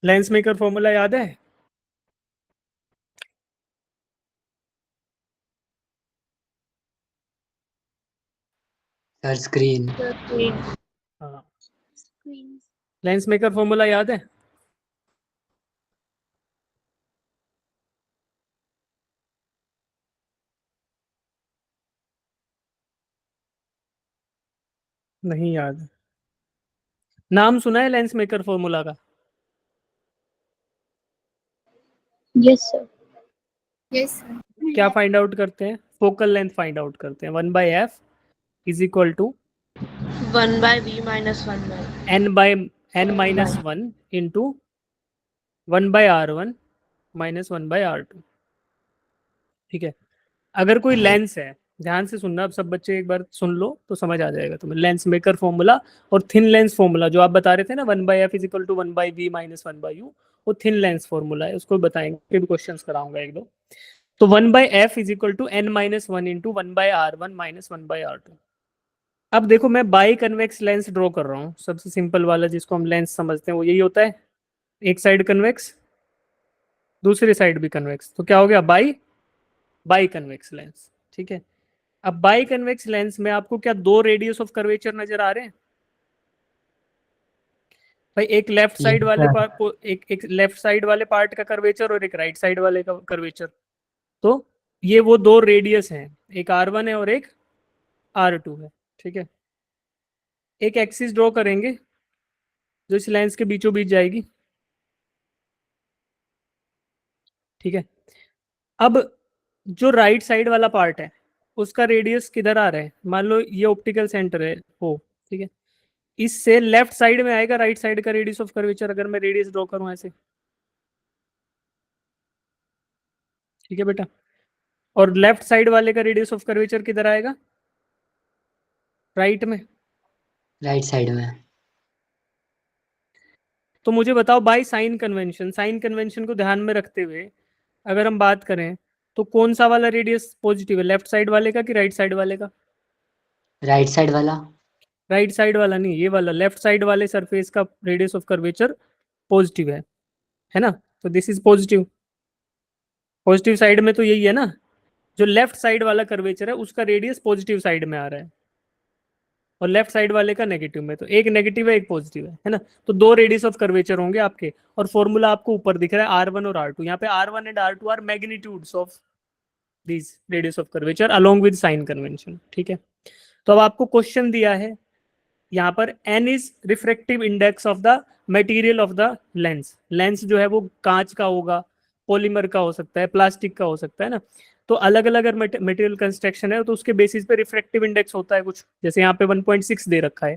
Lens maker formula याद है? Sir screen. हाँ, लेंस मेकर फॉर्मूला याद है? नहीं याद? नाम सुना है लेंस मेकर फॉर्मूला का? Yes sir. Yes sir. क्या फाइंड आउट करते हैं? फोकल लेंथ फाइंड आउट करते हैं। 1/f is equal to 1/v minus 1/, n/n-1 into 1/r1 minus 1/r2। ठीक है। अगर कोई लेंस है, ध्यान से सुनना, अब सब बच्चे एक बार सुन लो तो समझ आ जाएगा तुम्हें। लेंस मेकर फॉर्मूला और थिन लेंस फॉर्मूला जो आप बता रहे थे ना, 1/f is equal to 1/v minus 1/u, वो थिन लेंस फॉर्मूला है, उसको बताएंगे, भी क्वेश्चन कराऊंगा एक दो। तो 1/f is equal to n-1 into 1/r1 minus 1/r2। अब देखो, मैं बाई कन्वेक्स लेंस ड्रॉ कर रहा हूँ, सबसे सिंपल वाला जिसको हम लेंस समझते हैं वो यही होता है। एक साइड कन्वेक्स, दूसरी साइड भी कन्वेक्स, तो क्या हो गया? By by convex lens. ठीक है। अब बाई कन्वेक्स लेंस में आपको क्या दो रेडियस ऑफ कर्वेचर नजर आ रहे हैं? भाई एक लेफ्ट साइड वाले एक लेफ्ट साइड वाले पार्ट का कर्वेचर और एक राइट साइड वाले का कर्वेचर। तो ये वो दो रेडियस हैं, एक R1 है और एक R2 है। ठीक है। एक एक्सिस ड्रॉ करेंगे जो इस लेंस के बीचों बीच जाएगी। ठीक है। अब जो राइट साइड वाला पार्ट है उसका रेडियस किधर आ रहा है? मान लो ये ऑप्टिकल सेंटर है ओ। ठीक है। इससे लेफ्ट साइड में आएगा राइट साइड का रेडियस ऑफ कर्वेचर, अगर मैं रेडियस ड्रॉ करूं ऐसे। ठीक है बेटा। और लेफ्ट साइड वाले का रेडियस ऑफ कर्वेचर किधर आएगा? राइट में। राइट साइड में। तो मुझे बताओ, by sign convention, sign convention को ध्यान में रखते हुए अगर हम बात करें तो कौन सा वाला रेडियस पॉजिटिव है, लेफ्ट साइड वाले का कि राइट साइड वाले का? राइट साइड वाला। राइट साइड वाला नहीं, ये वाला लेफ्ट साइड वाले सरफेस का रेडियस ऑफ कर्वेचर पॉजिटिव है ना? तो this is positive. Positive side में तो यही है ना, जो लेफ्ट साइड वाला कर्वेचर है उसका रेडियस पॉजिटिव साइड में आ रहा है और लेफ्ट साइड वाले का नेगेटिव में। तो एक नेगेटिव है एक पॉजिटिव है ना? तो दो रेडियस ऑफ कर्वेचर होंगे आपके, और फॉर्मूला आपको ऊपर दिख रहा है R1 और R2। यहाँ पे R1 and R2 are magnitudes of these radius of curvature along with sign convention. ठीक है। तो अब आपको क्वेश्चन दिया है यहाँ पर, n is refractive index of the material of the lens. Lens जो है वो कांच का होगा, पॉलीमर का हो सकता है, प्लास्टिक का हो सकता है ना। तो अलग अलग अगर मटेरियल कंस्ट्रक्शन है तो उसके बेसिस पे रिफ्रेक्टिव इंडेक्स होता है कुछ, जैसे यहाँ पे 1.6 दे रखा है।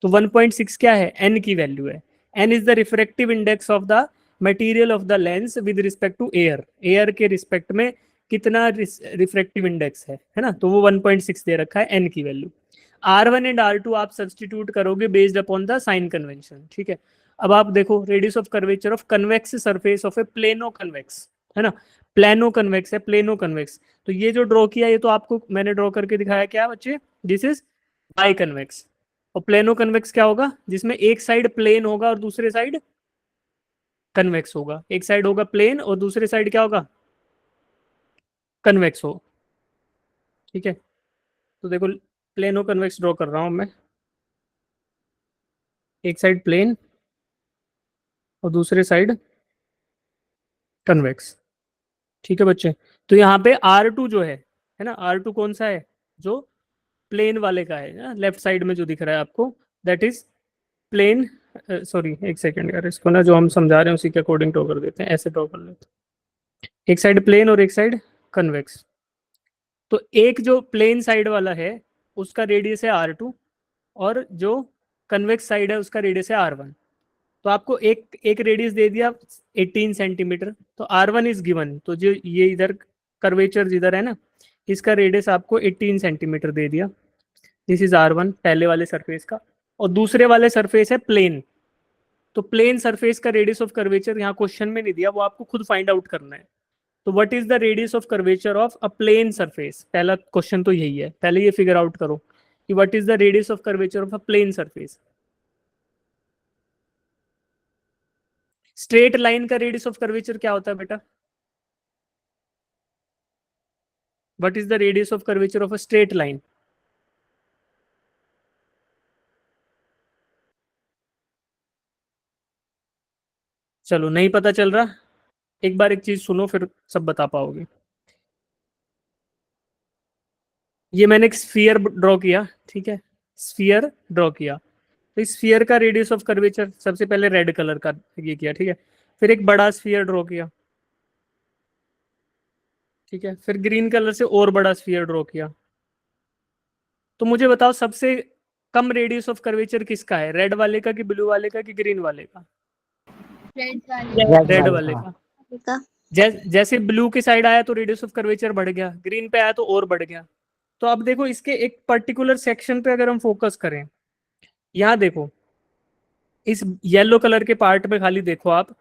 तो 1.6 क्या है? n की वैल्यू है। n is the refractive index of the material of the lens with respect to air. Air के रिस्पेक्ट में कितना रिफ्रेक्टिव इंडेक्स है ना? तो वो 1.6 दे रखा है n की वैल्यू। R1 एंड R2 आप सब्सटीट्यूट करोगे based upon the sign convention. ठीक है। अब आप देखो, radius of curvature of convex surface of a plano convex, है ना? प्लेनो कन्वेक्स है, प्लेनो कन्वेक्स। तो ये जो ड्रॉ किया ये तो आपको मैंने ड्रॉ करके दिखाया क्या बच्चे? This is by convex. और प्लेनो कन्वेक्स क्या होगा? जिसमें एक साइड प्लेन होगा और दूसरे साइड कन्वेक्स होगा। एक साइड होगा प्लेन और दूसरे साइड क्या होगा? कन्वेक्स हो। ठीक है। तो देखो, प्लेनो कन्वेक्स ड्रॉ कर रहा हूं मैं। एक साइड प्लेन और दूसरे साइड कन्वेक्स। ठीक है बच्चे। तो यहाँ पे R2 जो है ना, R2 कौन सा है? जो प्लेन वाले का है ना, लेफ्ट साइड में जो दिख रहा है आपको, दैट इज प्लेन। सॉरी एक सेकेंड यार, इसको ना जो हम समझा रहे हैं उसी के अकॉर्डिंग ड्रॉ कर देते हैं, ऐसे ड्रॉ कर लेते हैं। एक साइड प्लेन और एक साइड कन्वेक्स। तो एक जो प्लेन साइड वाला है उसका रेडियस है R2, और जो कन्वेक्स साइड है उसका रेडियस है R1। तो आपको एक एक रेडियस दे दिया 18 सेंटीमीटर, तो R1 इज गिवन। तो जो ये इधर कर्वेचर जिधर है ना, इसका रेडियस आपको 18 सेंटीमीटर दे दिया। दिस इज R1 पहले वाले सरफेस का, और दूसरे वाले सरफेस है प्लेन। तो प्लेन सरफेस का रेडियस ऑफ कर्वेचर यहाँ क्वेश्चन में नहीं दिया, वो आपको खुद फाइंड आउट करना है। तो what is the radius of curvature of a plane surface? पहला क्वेश्चन तो यही है, पहले ये फिगर आउट करो कि what is the radius of curvature of a plane surface. Straight line का रेडियस ऑफ कर्वेचर क्या होता है बेटा? What is the radius of curvature of a straight line? चलो नहीं पता चल रहा, एक बार एक चीज सुनो फिर सब बता पाओगे। ये मैंने एक स्फीयर ड्रॉ किया, ठीक है, स्फीयर ड्रॉ किया। तो इस स्फीयर का रेडियस ऑफ कर्वेचर सबसे पहले रेड कलर का ये किया, ठीक है। फिर एक बड़ा स्फीयर ड्रॉ किया, ठीक है। फिर ग्रीन कलर से और बड़ा स्फीयर ड्रॉ किया। तो मुझे बताओ सबसे कम रेडियस ऑफ कर्वेचर किसका है, रेड वाले का कि ब्लू वाले का कि ग्रीन वाले का? रेड रेड वाले वाले का। का। जैसे ब्लू की साइड आया तो रेडियस ऑफ कर्वेचर बढ़ गया, ग्रीन पे आया तो और बढ़ गया। तो अब देखो इसके एक पर्टिकुलर सेक्शन पे अगर हम फोकस करें, यहाँ देखो इस येलो कलर के पार्ट में खाली देखो आप,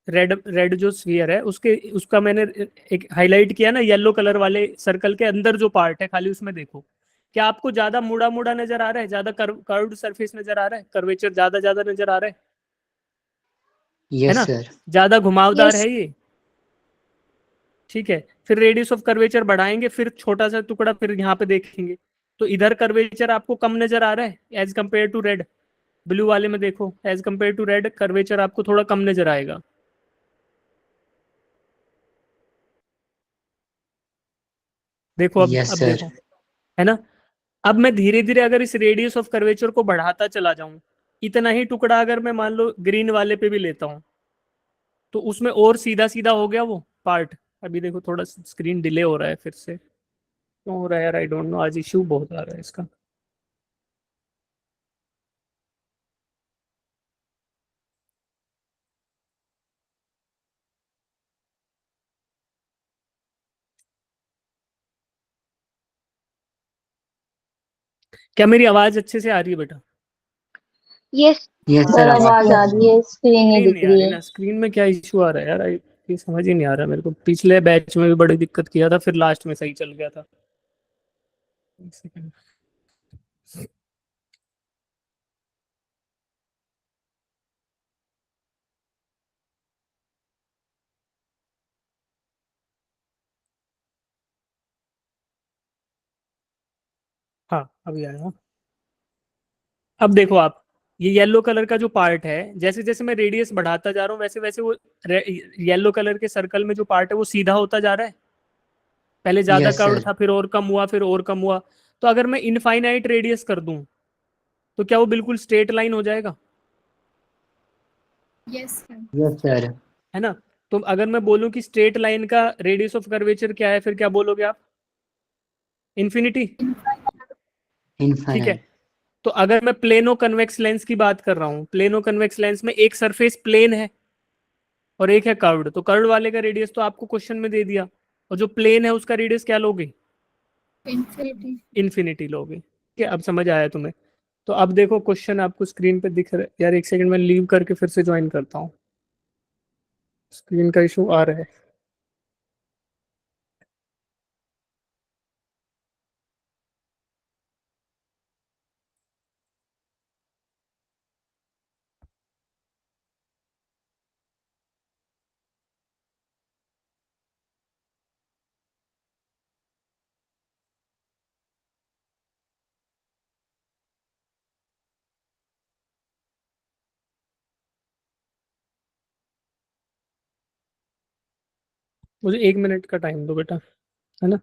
रेड रेड जो स्फीयर है उसके उसका मैंने एक हाईलाइट किया ना, येलो कलर वाले सर्कल के अंदर जो पार्ट है खाली उसमें देखो। क्या आपको ज्यादा मुड़ा मुड़ा नजर आ रहा है, ज्यादा कर्व्ड सरफेस नजर आ रहा है, कर्वेचर ज्यादा ज्यादा नजर आ रहा है यस ना? सर। ज्यादा घुमावदार Yes. है ये, ठीक है। फिर रेडियस ऑफ कर्वेचर बढ़ाएंगे, फिर छोटा सा टुकड़ा फिर यहाँ पे देखेंगे, तो इधर कर्वेचर आपको कम नजर आ रहा है as compare to red. Blue वाले में देखो as compare to red curvature आपको थोड़ा कम नजर आएगा। देखो यस अब सर। देखो, है ना? अब मैं धीरे धीरे अगर इस रेडियस ऑफ कर्वेचर को बढ़ाता चला जाऊं, इतना ही टुकड़ा अगर मैं मान लो ग्रीन वाले पे भी लेता हूं, तो उसमें और सीधा सीधा हो गया वो पार्ट। अभी देखो थोड़ा स्क्रीन डिले हो रहा है, फिर से क्यों हो रहा है यार, आई डोंट नो, आज इश्यू बहुत आ रहा है इसका। क्या मेरी आवाज अच्छे से आ रही है बेटा? Yes. यस सर, सर आवाज आ रही है, स्क्रीन नहीं स्क्रीन दिख नहीं आ रही रही है। ना, स्क्रीन में क्या इश्यू आ रहा है यार, ये समझ ही नहीं आ रहा मेरे को। पिछले बैच में भी बड़ी दिक्कत किया था, फिर लास्ट में सही चल गया था। एक सेकंड। हाँ अभी आया। अब देखो आप, ये येलो कलर का जो पार्ट है, जैसे जैसे मैं रेडियस बढ़ाता जा रहा हूँ वैसे वैसे वो येलो कलर के सर्कल में जो पार्ट है वो सीधा होता जा रहा है। पहले ज्यादा यस कर्व्ड सर। था, फिर और कम हुआ, फिर और कम हुआ। तो अगर मैं इनफाइनाइट रेडियस कर दूं तो क्या वो बिल्कुल स्ट्रेट लाइन हो जाएगा? Yes, sir. Yes sir. है ना? तो अगर मैं बोलूं कि स्ट्रेट लाइन का रेडियस ऑफ कर्वेचर क्या है, फिर क्या बोलोगे आप? इन्फिनिटी। ठीक है। इनफाइनाइट। तो अगर मैं प्लेनो कन्वेक्स लेंस की बात कर रहा हूँ, प्लेनो कन्वेक्स लेंस में एक सरफेस प्लेन है और एक है कर्व्ड, तो कर्व्ड वाले का रेडियस तो आपको क्वेश्चन में दे दिया, और जो प्लेन है उसका रेडियस क्या लोगे? Infinity. इन्फिनिटी लोगे। ठीक है, अब समझ आया तुम्हें? तो अब देखो क्वेश्चन आपको स्क्रीन पे दिख रहा है यार, एक सेकंड में लीव करके फिर से ज्वाइन करता हूँ, स्क्रीन का इशू आ रहा है। मुझे 1 मिनट का टाइम दो बेटा, है ना?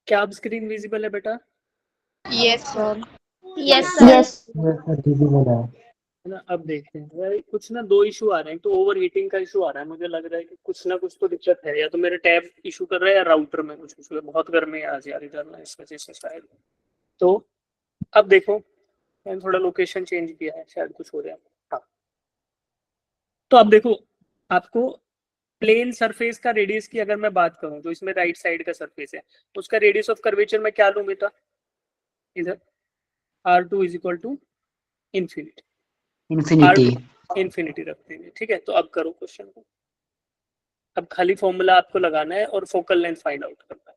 क्या अब स्क्रीन विजिबल है बेटा? Yes, sir. Yes, sir. Yes, sir, visible है। है ना? अब देखते हैं भाई, कुछ ना दो इशू आ रहे हैं। तो ओवर हीटिंग का इशू आ रहा है, मुझे लग रहा है कि कुछ ना कुछ तो दिक्कत है, या तो मेरे टैब इशू कर रहा है या राउटर में कुछ इशू है। बहुत गर्मी है आज यार इधर ना, इस वजह से शायद। तो अब देखो, मैंने थोड़ा लोकेशन चेंज किया है, शायद कुछ हो रहा है। हाँ, तो अब देखो, आपको प्लेन सरफेस का रेडियस की अगर मैं बात करूं, जो इसमें राइट साइड का सरफेस है, उसका रेडियस ऑफ कर्वेचर मैं क्या लूं बेटा? इधर R2 is equal to infinity, Infinity। Infinity रख देंगे। ठीक है, तो अब करो क्वेश्चन को। अब खाली फॉर्मूला आपको लगाना है और फोकल लेंथ फाइंड आउट करना है।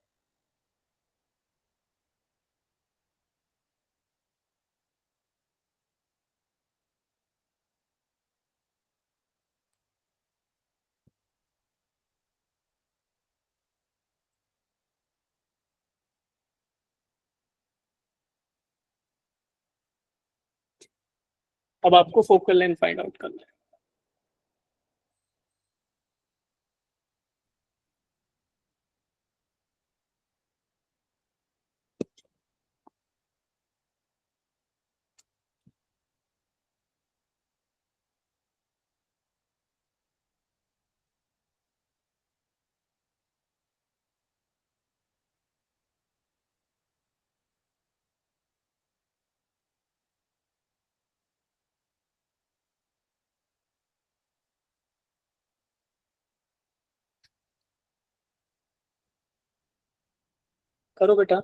अब आपको फोकल लेंथ फाइंड आउट करना है। करो बेटा।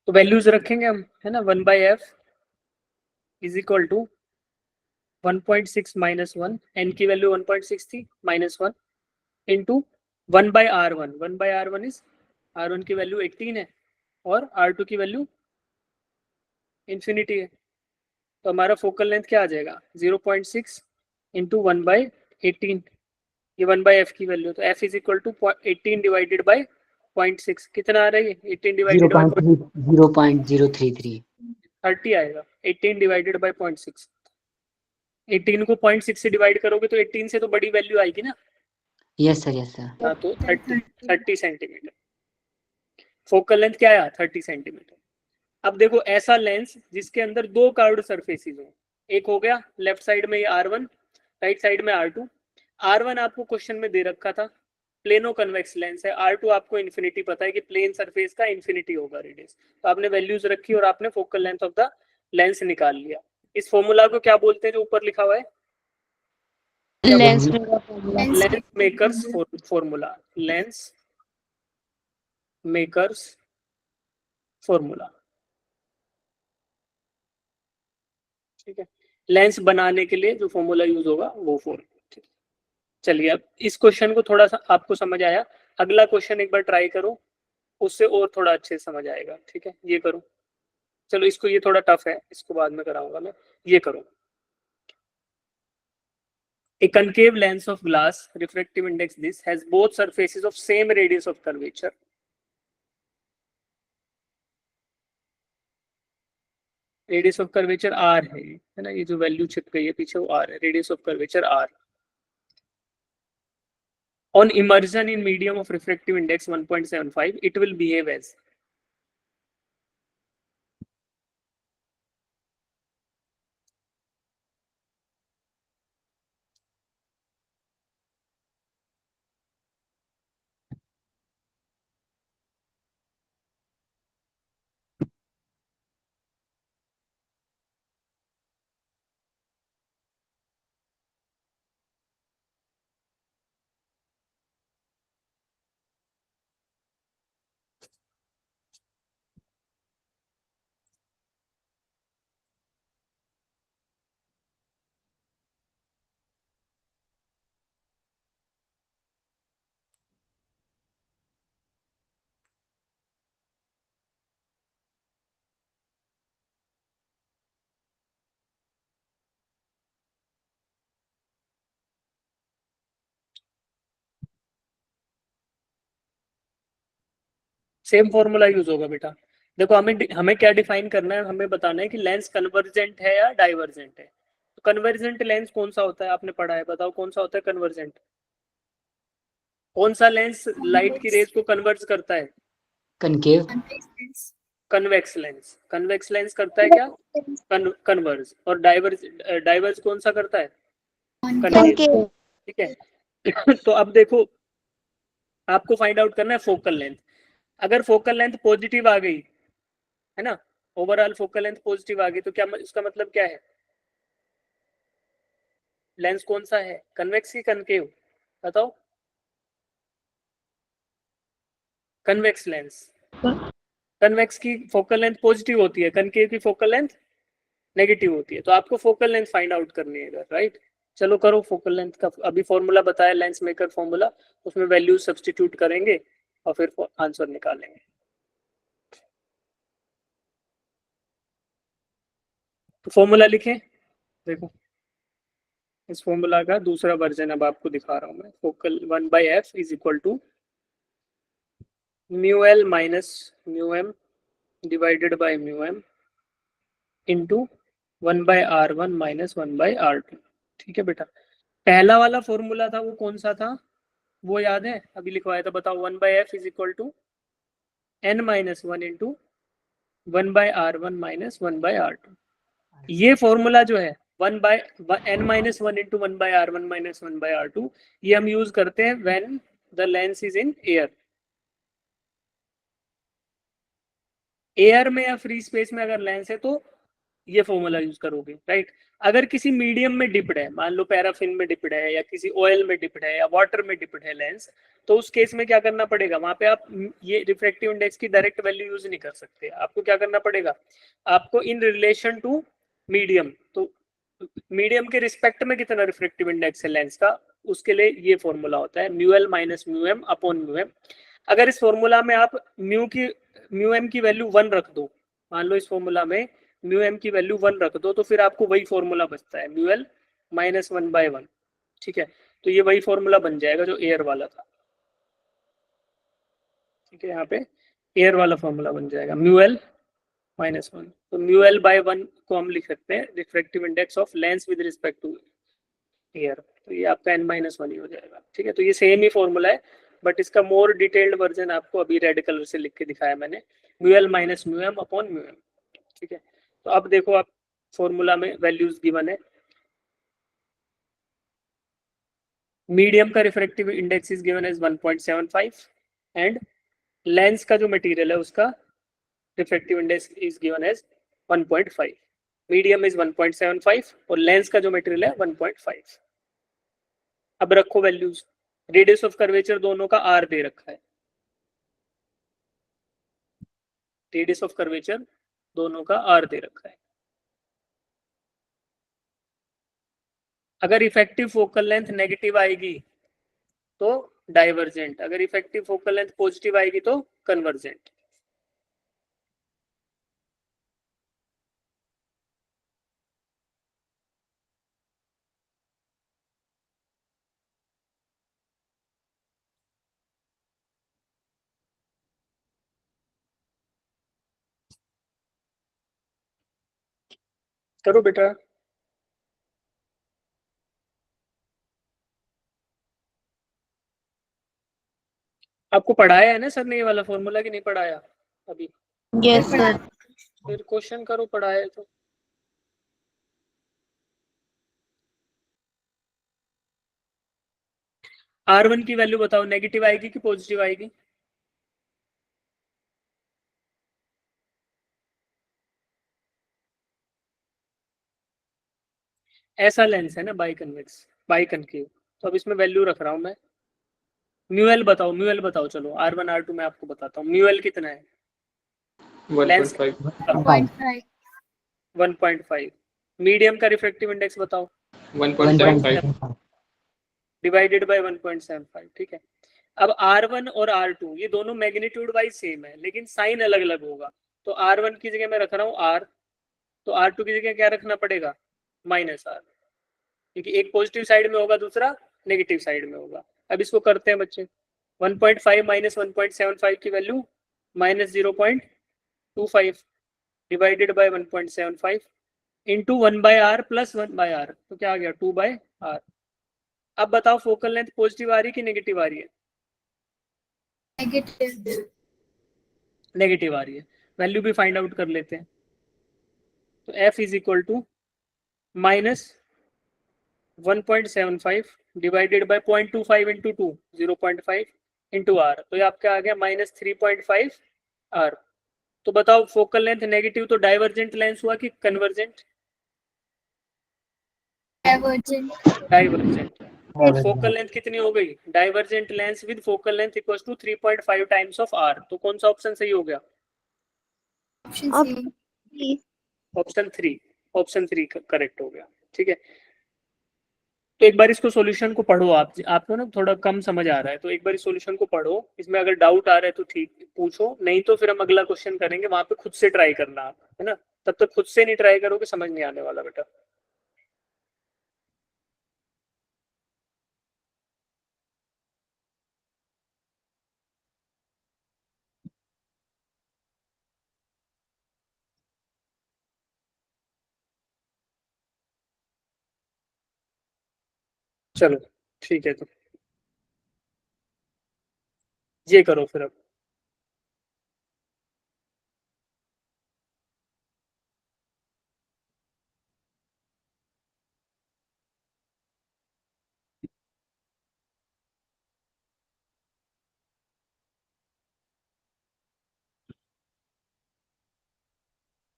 तो वैल्यूज रखेंगे हम, है ना। 1/f is equal to 1.6 minus 1, n की वैल्यू 1.6 थी, minus 1 into 1/r1। 1/r1 is, r1 की वैल्यू 18 है और r2 की वैल्यू इन्फिनिटी है। तो हमारा फोकल लेंथ क्या आ जाएगा? 0.6 इंटू 1/18। ये 1/f की वैल्यू, तो f is equal to 18 divided by 0.6। कितना आ रहा है ये? 18 डिवाइडेड बाई 0.033। 30 आएगा। 18 डिवाइडेड बाई 0.6, 18 को 0.6 से डिवाइड करोगे तो 18 से तो बड़ी वैल्यू आएगी ना। Yes sir, yes sir। हाँ, तो 30 सेंटीमीटर फोकल लेंथ क्या आया? 30 सेंटीमीटर। अब देखो, ऐसा लेंस जिसके अंदर दो कर्व्ड सरफेसेस हो, एक हो गया लेफ्ट साइड में ये R1, राइट साइड में R2। R1 आपको क्वेश्चन में दे रखा था प्लेनो कन्वेक्स लेंस है, R2 आपको इन्फिनिटी पता है कि प्लेन सरफेस का इन्फिनिटी होगा रेडियस। तो आपने वैल्यूज रखी और आपने focal length of the lens निकाल लिया। इस फॉर्मूला को क्या बोलते हैं जो ऊपर लिखा हुआ है? Lens lens makers formula, lens makers formula. ठीक है, लेंस बनाने के लिए जो फॉर्मूला यूज होगा वो फॉर्मूला। चलिए, अब इस क्वेश्चन को थोड़ा सा आपको समझ आया। अगला क्वेश्चन एक बार ट्राई करो, उससे और थोड़ा अच्छे समझ आएगा। ठीक है, ये करो। चलो, इसको, ये थोड़ा टफ है, इसको बाद में कराऊंगा मैं। ये करो। A concave lens of glass, refractive index this, has both surfaces of same radius of curvature. Radius of curvature r है ना, ये जो वैल्यू छिप गई है पीछे वो r है, radius of curvature r। On immersion in medium of refractive index 1.75, it will behave as, same formula use होगा बेटा। देखो, हमें क्या डिफाइन करना है, हमें बताना है कि लेंस कन्वर्जेंट है या डाइवर्जेंट है। तो कन्वर्जेंट लेंस कौन सा होता है? आपने पढ़ा है, बताओ कौन सा होता है कन्वर्जेंट? कौन सा लेंस लाइट की रेज को कन्वर्ट करता है? concave, convex lens. Convex lens करता है क्या? कन्वर्ज। और डाइवर्ज, डाइवर्ज कौन सा करता है? Concave. ठीक है। तो अब देखो, आपको फाइंड आउट करना है फोकल लेंथ। अगर फोकल लेंथ पॉजिटिव आ गई है ना, ओवरऑल फोकल लेंथ पॉजिटिव आ गई, तो क्या इसका मतलब क्या है? लेंस कौन सा है, कन्वेक्स की कनकेव? बताओ। Convex lens. कन्वेक्स की फोकल लेंथ पॉजिटिव होती है, कनकेव की फोकल लेंथ नेगेटिव होती है। तो आपको फोकल लेंथ फाइंड आउट करनी है इधर, राइट। चलो करो फोकल लेंथ का। अभी फॉर्मूला बताया लेंस मेकर फॉर्मूला, उसमें वैल्यू सब्स्टिट्यूट करेंगे और फिर आंसर निकालेंगे। तो फॉर्मूला लिखें, देखो इस फॉर्मूला का दूसरा वर्जन अब आपको दिखा रहा हूं मैं। Focal 1/f is equal to mu L minus mu M divided by mu M into 1/r1 minus 1/r2। ठीक है बेटा। पहला वाला फॉर्मूला था वो कौन सा था, वो याद है? अभी लिखवाया था, बताओ। 1/f is equal to n minus 1 into 1/r1 minus 1/r2। ये फॉर्मूला जो है n minus 1 into 1/r1 minus 1/r2, ये हम यूज करते हैं when the lens is in air. Air में या फ्री स्पेस में अगर लेंस है तो ये फॉर्मूला यूज करोगे, राइट। अगर किसी मीडियम में डिप्ड है, मान लो पैराफिन में डिप्ड है या किसी ऑयल में डिप्ड है या वाटर में डिप्ड है लेंस, तो उस केस में क्या करना पड़ेगा? वहां पे आप ये रिफ्रैक्टिव इंडेक्स की डायरेक्ट वैल्यू यूज नहीं कर सकते। आपको क्या करना पड़ेगा? आपको इन रिलेशन टू मीडियम, तो मीडियम के रिस्पेक्ट में कितना रिफ्रैक्टिव इंडेक्स है लेंस का, उसके लिए ये फॉर्मूला होता है mu L minus mu M upon mu M. अगर इस फॉर्मूला में आप म्यू एम की वैल्यू 1 रख दो, मान लो इस फॉर्मूला में म्यू एम की वैल्यू 1 रख दो, तो फिर आपको वही फॉर्मूला बचता है म्यू एल माइनस 1/1। ठीक है, तो ये वही फॉर्मूला बन जाएगा जो एयर वाला था। ठीक है, यहाँ पे एयर वाला फॉर्मूला बन जाएगा म्यू एल माइनस 1। तो म्यू एल बाय 1 को हम लिख सकते हैं refractive index of lens with respect to air. तो ये आपका n-1 ही हो जाएगा। ठीक है, तो ये सेम ही फॉर्मूला है, बट इसका मोर डिटेल्ड वर्जन आपको अभी रेड कलर से लिख के दिखाया मैंने, mu L minus mu M upon mu M. ठीक है, तो अब देखो आप फॉर्मूला में वैल्यूज गिवन है। मीडियम का refractive index is given as 1.75 and lens का जो मटेरियल है उसका refractive index is given as 1.5। Medium is 1.75 और लेंस का जो मटेरियल है 1.5। अब रखो वैल्यूज। रेडियस ऑफ कर्वेचर दोनों का r दे रखा है। रेडियस ऑफ कर्वेचर दोनों का r दे रखा है। अगर इफेक्टिव फोकल लेंथ नेगेटिव आएगी तो डाइवर्जेंट, अगर इफेक्टिव फोकल लेंथ पॉजिटिव आएगी तो कन्वर्जेंट। करो बेटा। आपको पढ़ाया है ना सर ने ये वाला फॉर्मूला, कि नहीं पढ़ाया अभी? Yes, sir. फिर क्वेश्चन करो, पढ़ाया है तो। R1 की वैल्यू बताओ, नेगेटिव आएगी कि पॉजिटिव आएगी? ऐसा लेंस है ना बाइकन्वेक्स, बाइकनकेव, तो अब इसमें वैल्यू रख रहा हूं मैं। म्यू एल बताओ, म्यू एल बताओ। चलो R1 R2 मैं आपको बताता हूँ। म्यू एल कितना है? 1.5 1.5, 1.5। मीडियम का रिफ्रैक्टिव इंडेक्स बताओ। 1.75 1.75, डिवाइडेड बाय 1.75। ठीक है, अब R1 और R2 ये दोनों मैग्नीट्यूड वाइज सेम है, लेकिन साइन अलग अलग होगा। तो R1 की जगह मैं रख रहा हूँ R, तो R2 की जगह क्या रखना पड़ेगा? माइनस R, क्योंकि एक पॉजिटिव साइड में होगा, दूसरा नेगेटिव साइड में होगा। अब इसको करते हैं बच्चे। 1.5 माइनस 1.75 की value minus 0.25 divided by 1.75 into 1/r plus 1/r, तो क्या आ गया? 2/r। अब बताओ फोकल लेंथ पॉजिटिव आ रही है कि नेगेटिव आ रही है? Negative. नेगेटिव आ रही है, वैल्यू भी फाइंड आउट कर लेते हैं। तो f is equal to minus 1.75 divided by 0.25 into 2, 0.5 into R, तो ये आपका आ गया माइनस 3.5 आर। तो बताओ फोकल लेंथ नेगेटिव तो डाइवर्जेंट लेंस हुआ कि कन्वर्जेंट? Divergent. डाइवर्जेंट। और फोकल लेंथ कितनी हो गई? Divergent lens with focal length equals to 3.5 times of R. तो कौन सा ऑप्शन सही हो गया? Option Option C. Option 3, option 3 correct हो गया। ठीक है, तो एक बार इसको सॉल्यूशन को पढ़ो आपको ना थोड़ा कम समझ आ रहा है, तो एक बार इस सॉल्यूशन को पढ़ो, इसमें अगर डाउट आ रहा है तो ठीक पूछो, नहीं तो फिर हम अगला क्वेश्चन करेंगे, वहां पे खुद से ट्राई करना आप, है ना? तब तक खुद से नहीं ट्राई करोगे समझ नहीं आने वाला बेटा। चलो ठीक है, तो ये करो फिर अब।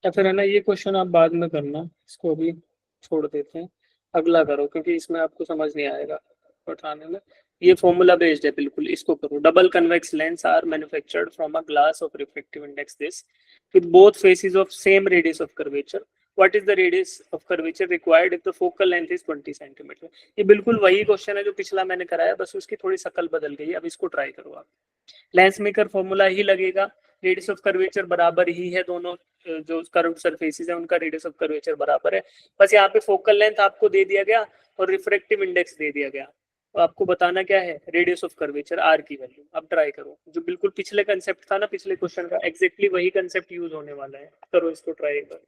या फिर है ना, ये क्वेश्चन आप बाद में करना, इसको अभी छोड़ देते हैं, अगला करो, क्योंकि इसमें आपको समझ नहीं आएगा उठाने में। ये फॉर्मूला बेस्ड है बिल्कुल, इसको करो। Double convex lens are manufactured from a glass of refractive index this with both faces of same radius of curvature. What is the radius of curvature required if the focal length is 20 centimeter? ये बिल्कुल वही question है जो पिछला मैंने कराया, बस उसकी थोड़ी शक्ल बदल गई। अब इसको ट्राई करो आप। लेंस मेकर फॉर्मूला ही लगेगा, रेडियस ऑफ कर्वेचर बराबर ही है, दोनों जो कर्व्ड सरफेसेस है उनका रेडियस ऑफ कर्वेचर बराबर है। बस यहाँ पे फोकल लेंथ आपको दे दिया गया और रिफ्रैक्टिव इंडेक्स दे दिया गया, तो आपको बताना क्या है? रेडियस ऑफ कर्वेचर आर की वैल्यू। अब ट्राई करो, जो बिल्कुल पिछले कंसेप्ट था ना पिछले क्वेश्चन का, एग्जैक्टली वही कंसेप्ट यूज होने वाला है। करो इसको ट्राई एक बार।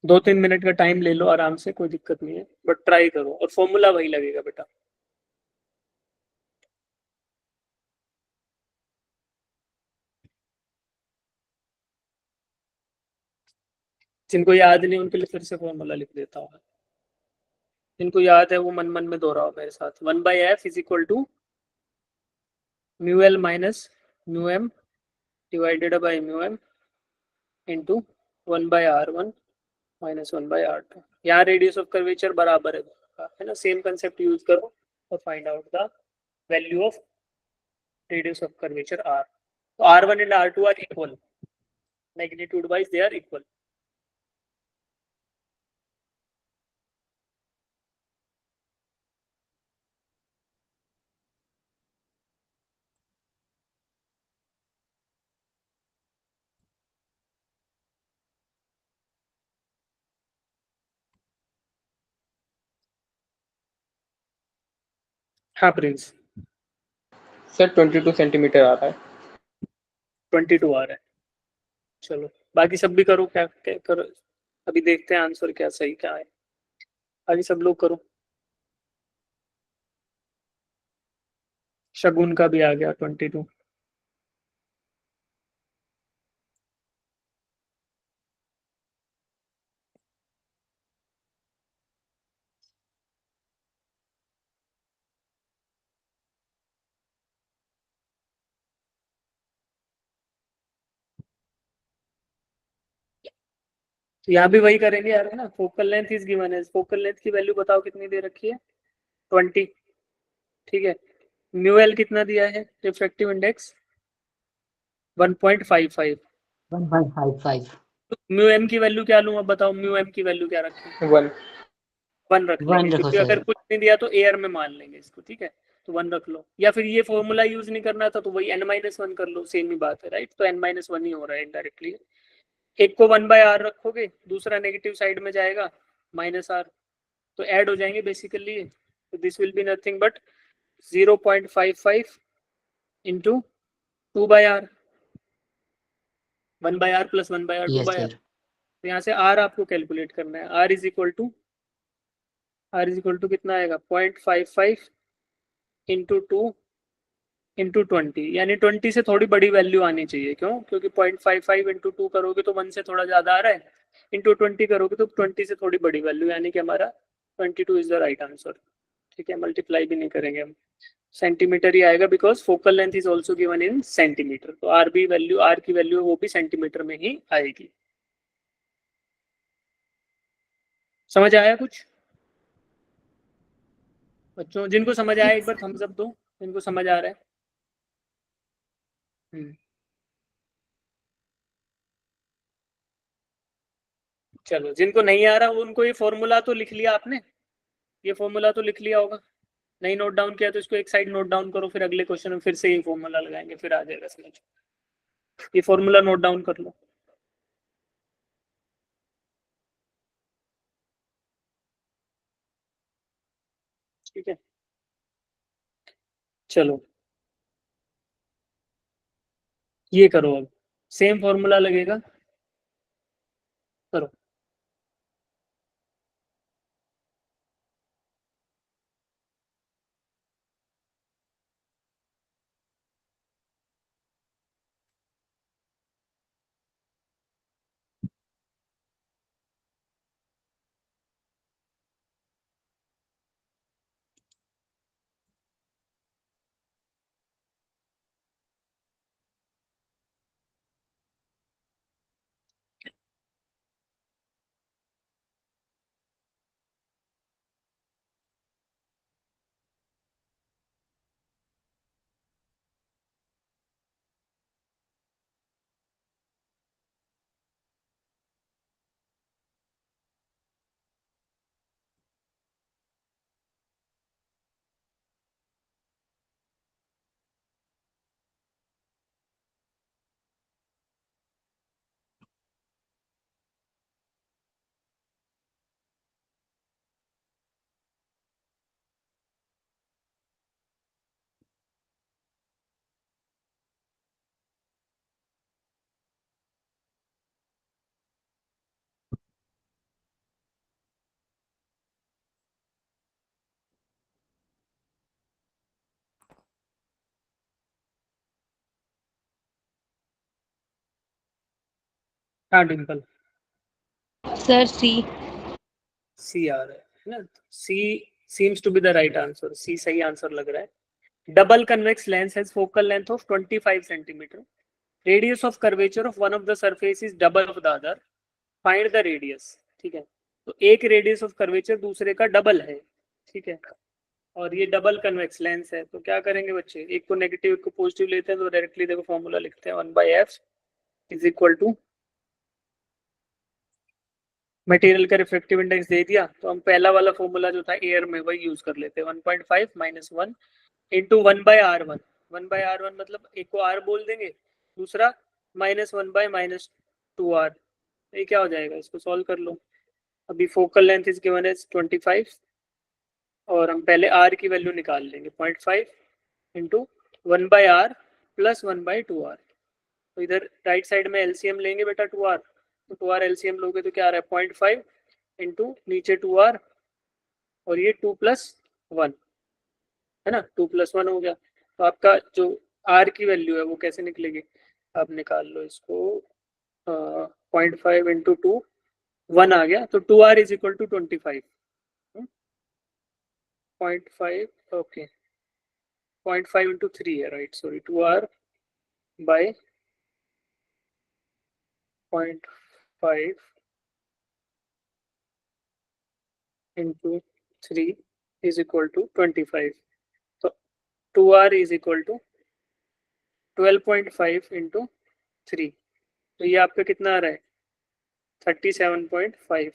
दो तीन मिनट का टाइम ले लो आराम से, कोई दिक्कत नहीं है, बट ट्राई करो, और फॉर्मूला वही लगेगा बेटा। जिनको याद नहीं उनके लिए फिर से फॉर्मूला लिख देता हूँ। जिनको याद है वो मन मन में दोहराओ मेरे साथ। 1/f is equal to mu L minus mu M divided by mu M into 1/r1 minus 1/r2। यहाँ रेडियस ऑफ कर्वेचर बराबर है ना, सेम कंसेप्ट यूज करो और find out the value of radius of curvature r। तो r1 and r2 are equal, magnitude wise they are equal. हाँ Prince, sir 22 centimetre आ रहा है। 22 आ रहा है। चलो बाकी सब भी करो, क्या क्या करो, अभी देखते हैं आंसर क्या सही क्या है। बाकी सब लोग करो। शगुन का भी आ गया 22। तो यहाँ भी वही करेंगे यार, है ना। फोकल लेंथ इज गिवन है, फोकल लेंथ की वैल्यू बताओ कितनी दे रखी है? 20। ठीक है, म्यू एल कितना दिया है? Refractive index 1.55। 1.55. तो म्यू एम की वैल्यू क्या लूँ? अब बताओ म्यू एम की वैल्यू क्या रखें? 1। 1 रख लेंगे, 1 रखो क्योंकि अगर सर. कुछ नहीं दिया तो एयर में मान लेंगे इसको। ठीक है, तो 1 रख लो, या फिर ये फॉर्मूला यूज नहीं करना था तो वही n-1 कर लो, सेम ही बात है, राइट? तो n-1 ही हो रहा है इनडायरेक्टली। एक को 1/r रखोगे, दूसरा नेगेटिव साइड में जाएगा -r, तो ऐड हो जाएंगे बेसिकली। तो this will be nothing but 0.55 into 2/r, 1/r plus 1/r Yes 2/r, sir. तो यहाँ से आर आपको कैलकुलेट करना है। आर इज इक्वल टू कितना आएगा 0.55 इंटू 2 इंटू 20, यानी 20 से थोड़ी बड़ी वैल्यू आनी चाहिए। क्यों? क्योंकि 0.55 इंटू 2 करोगे तो 1 से थोड़ा ज्यादा आ रहा है, इंटू 20 करोगे तो 20 से थोड़ी बड़ी वैल्यू, यानी कि हमारा 22 इज द राइट आंसर। ठीक है, मल्टीप्लाई भी नहीं करेंगे हम, सेंटीमीटर ही आएगा, because focal length is also given in centimetre. तो आर की वैल्यू वो भी सेंटीमीटर में ही आएगी। समझ आया कुछ बच्चों? जिनको समझ आया एक बार थम्स अप दो, जिनको समझ आ रहा है। चलो, जिनको नहीं आ रहा उनको ये फॉर्मूला तो लिख लिया आपने, ये फॉर्मूला तो लिख लिया होगा। नहीं नोट डाउन किया तो इसको एक साइड नोट डाउन करो, फिर अगले क्वेश्चन में फिर से ये फॉर्मूला लगाएंगे, फिर आ जाएगा समझ। ये फॉर्मूला नोट डाउन कर लो। ठीक है, चलो ये करो, अब सेम फॉर्मूला लगेगा, करो। हाँ डिम्पल, सर सी। सी आ रहा है ना, C seems to be the right answer, C सही आंसर लग रहा है। Double convex lens has focal length of 25 centimetre, radius of curvature of one of the surface is double of the other, find the radius. ठीक है, तो एक radius of curvature दूसरे का डबल है। ठीक है, और ये डबल कन्वेक्स लेंस है, तो क्या करेंगे बच्चे, एक को नेगेटिव एक को पॉजिटिव लेते हैं, तो डायरेक्टली देखो फॉर्मूला लिखते हैं 1/f is equal to, material का रिफ्रेक्टिव इंडेक्स दे दिया, तो हम पहला वाला फॉर्मूला जो था एयर में वही यूज कर लेते हैं, 1.5 माइनस 1 इंटू 1/r1। 1/r1 मतलब एक को r बोल देंगे, दूसरा -1/-2r। ये क्या हो जाएगा, इसको सॉल्व कर लो। अभी focal length is given as 25, और हम पहले r की वैल्यू निकाल लेंगे, 0.5 इंटू 1/r प्लस 1/2r। तो इधर राइट साइड में एलसीएम लेंगे बेटा 2r, तो 2r एलसीएम लोगे तो क्या आ रहा है 0.5 इंटू नीचे 2r, और ये 2 + 1 है ना, 2 + 1 हो गया। तो आपका जो r की वैल्यू है वो कैसे निकलेगी, आप निकाल लो इसको, 0.5 इंटू 2, 1 आ गया, तो 2r is equal to 25, 0.5 okay, 0.5 into 3 है right, sorry 2r by 0.5 into 3 is equal to 25, तो 2r is equal to 12.5 into 3, तो ये आपका कितना आ रहा है 37.5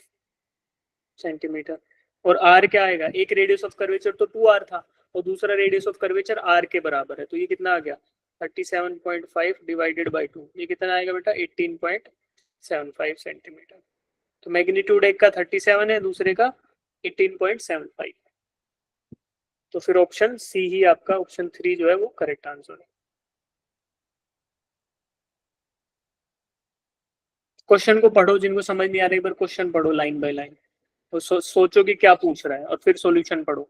सेंटीमीटर। और r क्या आएगा, एक रेडियस ऑफ कर्वेचर तो 2r था, और दूसरा रेडियस ऑफ कर्वेचर r के बराबर है, तो ये कितना आ गया 37.5 डिवाइडेड बाय 2, ये कितना आएगा बेटा 18.75 सेंटीमीटर। तो मैग्नीट्यूड एक का 37 है, दूसरे का 18.75, तो फिर ऑप्शन सी ही आपका, ऑप्शन 3 जो है वो करेक्ट आंसर है। क्वेश्चन को पढ़ो, जिनको समझ नहीं आ रहा एक बार क्वेश्चन पढ़ो लाइन बाय लाइन, तो सोचो कि क्या पूछ रहा है और फिर सॉल्यूशन पढ़ो।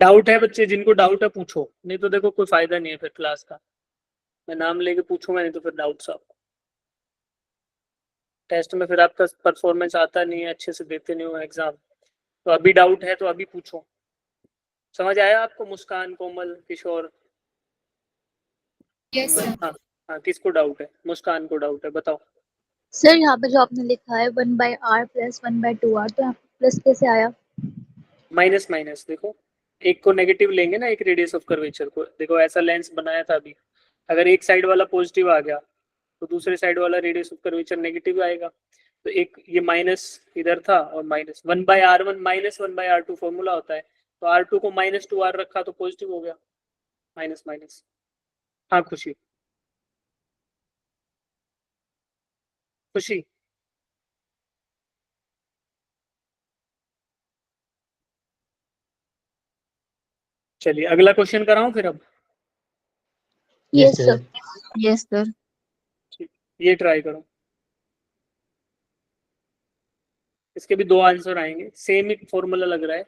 डाउट है बच्चे, जिनको डाउट है पूछो, नहीं तो देखो कोई फायदा नहीं है फिर क्लास का। मैं नाम लेके पूछूंगा नहीं तो फिर डाउट्स आपको टेस्ट में फिर आपका परफॉर्मेंस आता नहीं है, अच्छे से देते नहीं हो एग्जाम। तो अभी डाउट है तो अभी पूछो। समझ आया आपको? मुस्कान, कोमल, किशोर? Yes, sir. हाँ हाँ, किसको डाउट है? मुस्कान को डाउट है, बताओ। सर यहाँ पे जो आपने लिखा है 1/r प्लस 1/2r, तो यहाँ पे प्लस कैसे आया? माइनस माइनस, देखो एक को नेगेटिव लेंगे ना, एक रेडियस ऑफ कर्वेचर को। देखो ऐसा लेंस बनाया था अभी, अगर एक साइड वाला पॉजिटिव आ गया तो दूसरे साइड वाला रेडियस ऑफ कर्वेचर नेगेटिव आएगा। तो एक ये माइनस इधर था और minus 1/r1 minus 1/r2 formula होता है, तो r2 को -2r रखा तो पॉजिटिव हो गया, माइनस माइनस। हाँ खुशी, खुशी चलिए अगला क्वेश्चन कराऊं फिर अब। Yes sir. Yes sir. ठीक, ये ट्राई करो, इसके भी दो आंसर आएंगे, सेम ही फॉर्मूला लग रहा है,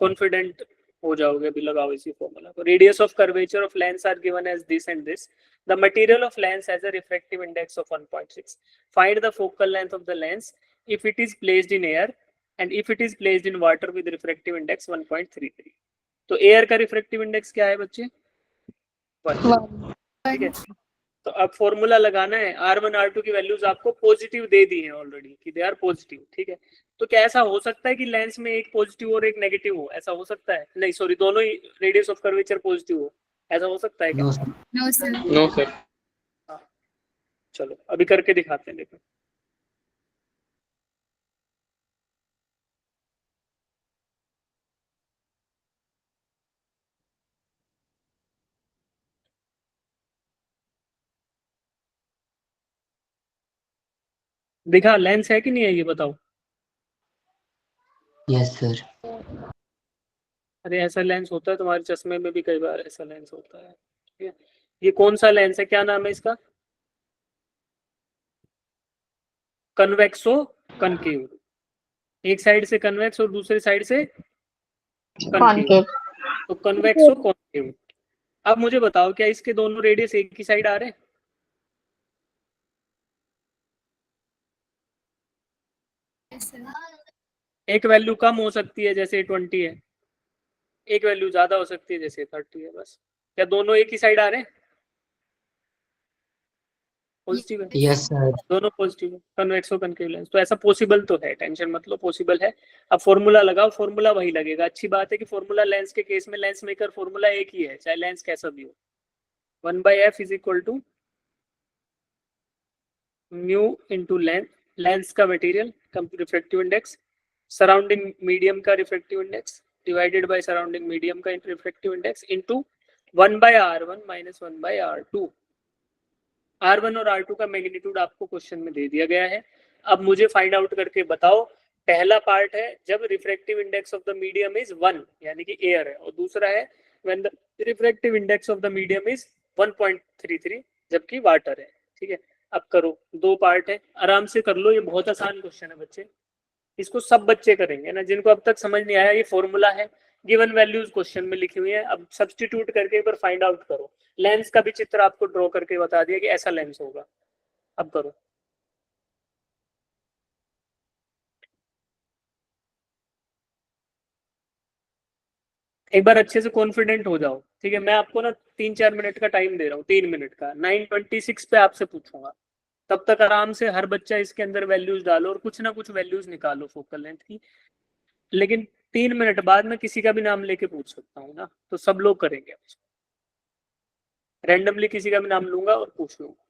कॉन्फिडेंट हो जाओगे अभी। लगाओ इसी फॉर्मूला को। Radius of curvature of lens are given as this and this, the material of lens has a refractive index of 1.6, find the focal length of the lens if it is placed in air and if it is placed in water with refractive index 1.33। तो air का refractive index क्या है बच्चे? 1। ठीक है, तो अब formula लगाना है। R1 R2 की वैल्यूज आपको पॉजिटिव दे दी है ऑलरेडी कि दे आर पॉजिटिव। ठीक है, तो क्या ऐसा हो सकता है कि लेंस में एक पॉजिटिव और एक नेगेटिव हो? ऐसा हो सकता है? नहीं सॉरी, दोनों ही रेडियस ऑफ कर्वेचर पॉजिटिव हो, ऐसा हो सकता है क्या? No, sir. No sir. हाँ, चलो अभी करके दिखाते हैं, देखो। दिखा लेंस है कि नहीं है ये बताओ। Yes, sir. अरे ऐसा लेंस होता है तुम्हारे चश्मे में भी, कई बार ऐसा लेंस होता है। ठीक है, ये कौन सा लेंस है, क्या नाम है इसका? कन्वेक्सो कनकेव। एक साइड से कन्वेक्स और दूसरी साइड से कनकेव, कॉनकेव। तो कन्वेक्सो कॉनकेव। अब मुझे बताओ क्या इसके दोनों रेडियस एक ही साइड आ रहे हैं? Yes, sir. एक वैल्यू कम हो सकती है जैसे 20 है, एक वैल्यू ज्यादा हो सकती है जैसे 30 है, बस। क्या दोनों एक ही साइड आ रहे हैं? पॉजिटिव है, Yes, sir. दोनों पॉजिटिव है, कन्वेक्सो कनकेव लेंस। तो ऐसा पॉसिबल तो है, टेंशन मत लो, पॉसिबल है। अब फॉर्मूला लगाओ, फॉर्मूला वही लगेगा। अच्छी बात है कि फॉर्मूला लेंस के केस में लेंस मेकर फॉर्मूला एक ही है, चाहे लेंस कैसा भी हो। 1/f is equal to mu into lens का material refractive index, surrounding medium का refractive index divided by surrounding medium का refractive index into 1/r1 minus 1/r2। R1 और R2 का मैग्नीट्यूड आपको क्वेश्चन में दे दिया गया है। अब मुझे फाइंड आउट करके बताओ। पहला पार्ट है जब refractive index of the medium is 1 यानी कि एयर है, और दूसरा है when the refractive index of the medium is 1.33 जबकि वाटर है। ठीक है, अब करो, दो पार्ट है, आराम से कर लो, ये बहुत आसान क्वेश्चन है बच्चे, इसको सब बच्चे करेंगे ना। जिनको अब तक समझ नहीं आया, ये फॉर्मूला है, गिवन वैल्यूज क्वेश्चन में लिखी हुई है, अब सब्स्टिट्यूट करके एक बार फाइंड आउट करो। लेंस का भी चित्र आपको ड्रॉ करके बता दिया कि ऐसा लेंस होगा। अब करो, एक बार अच्छे से कॉन्फिडेंट हो जाओ। ठीक है, मैं आपको ना 3-4 मिनट का टाइम दे रहा हूँ, 3 मिनट का। 9:26 पे आपसे पूछूंगा, तब तक आराम से हर बच्चा इसके अंदर वैल्यूज डालो और कुछ ना कुछ वैल्यूज निकालो फोकल लेंथ की। लेकिन 3 मिनट बाद मैं किसी का भी नाम लेके पूछ सकता हूँ ना, तो सब लोग करेंगे। रैंडमली किसी का भी नाम लूंगा और पूछ लूंगा।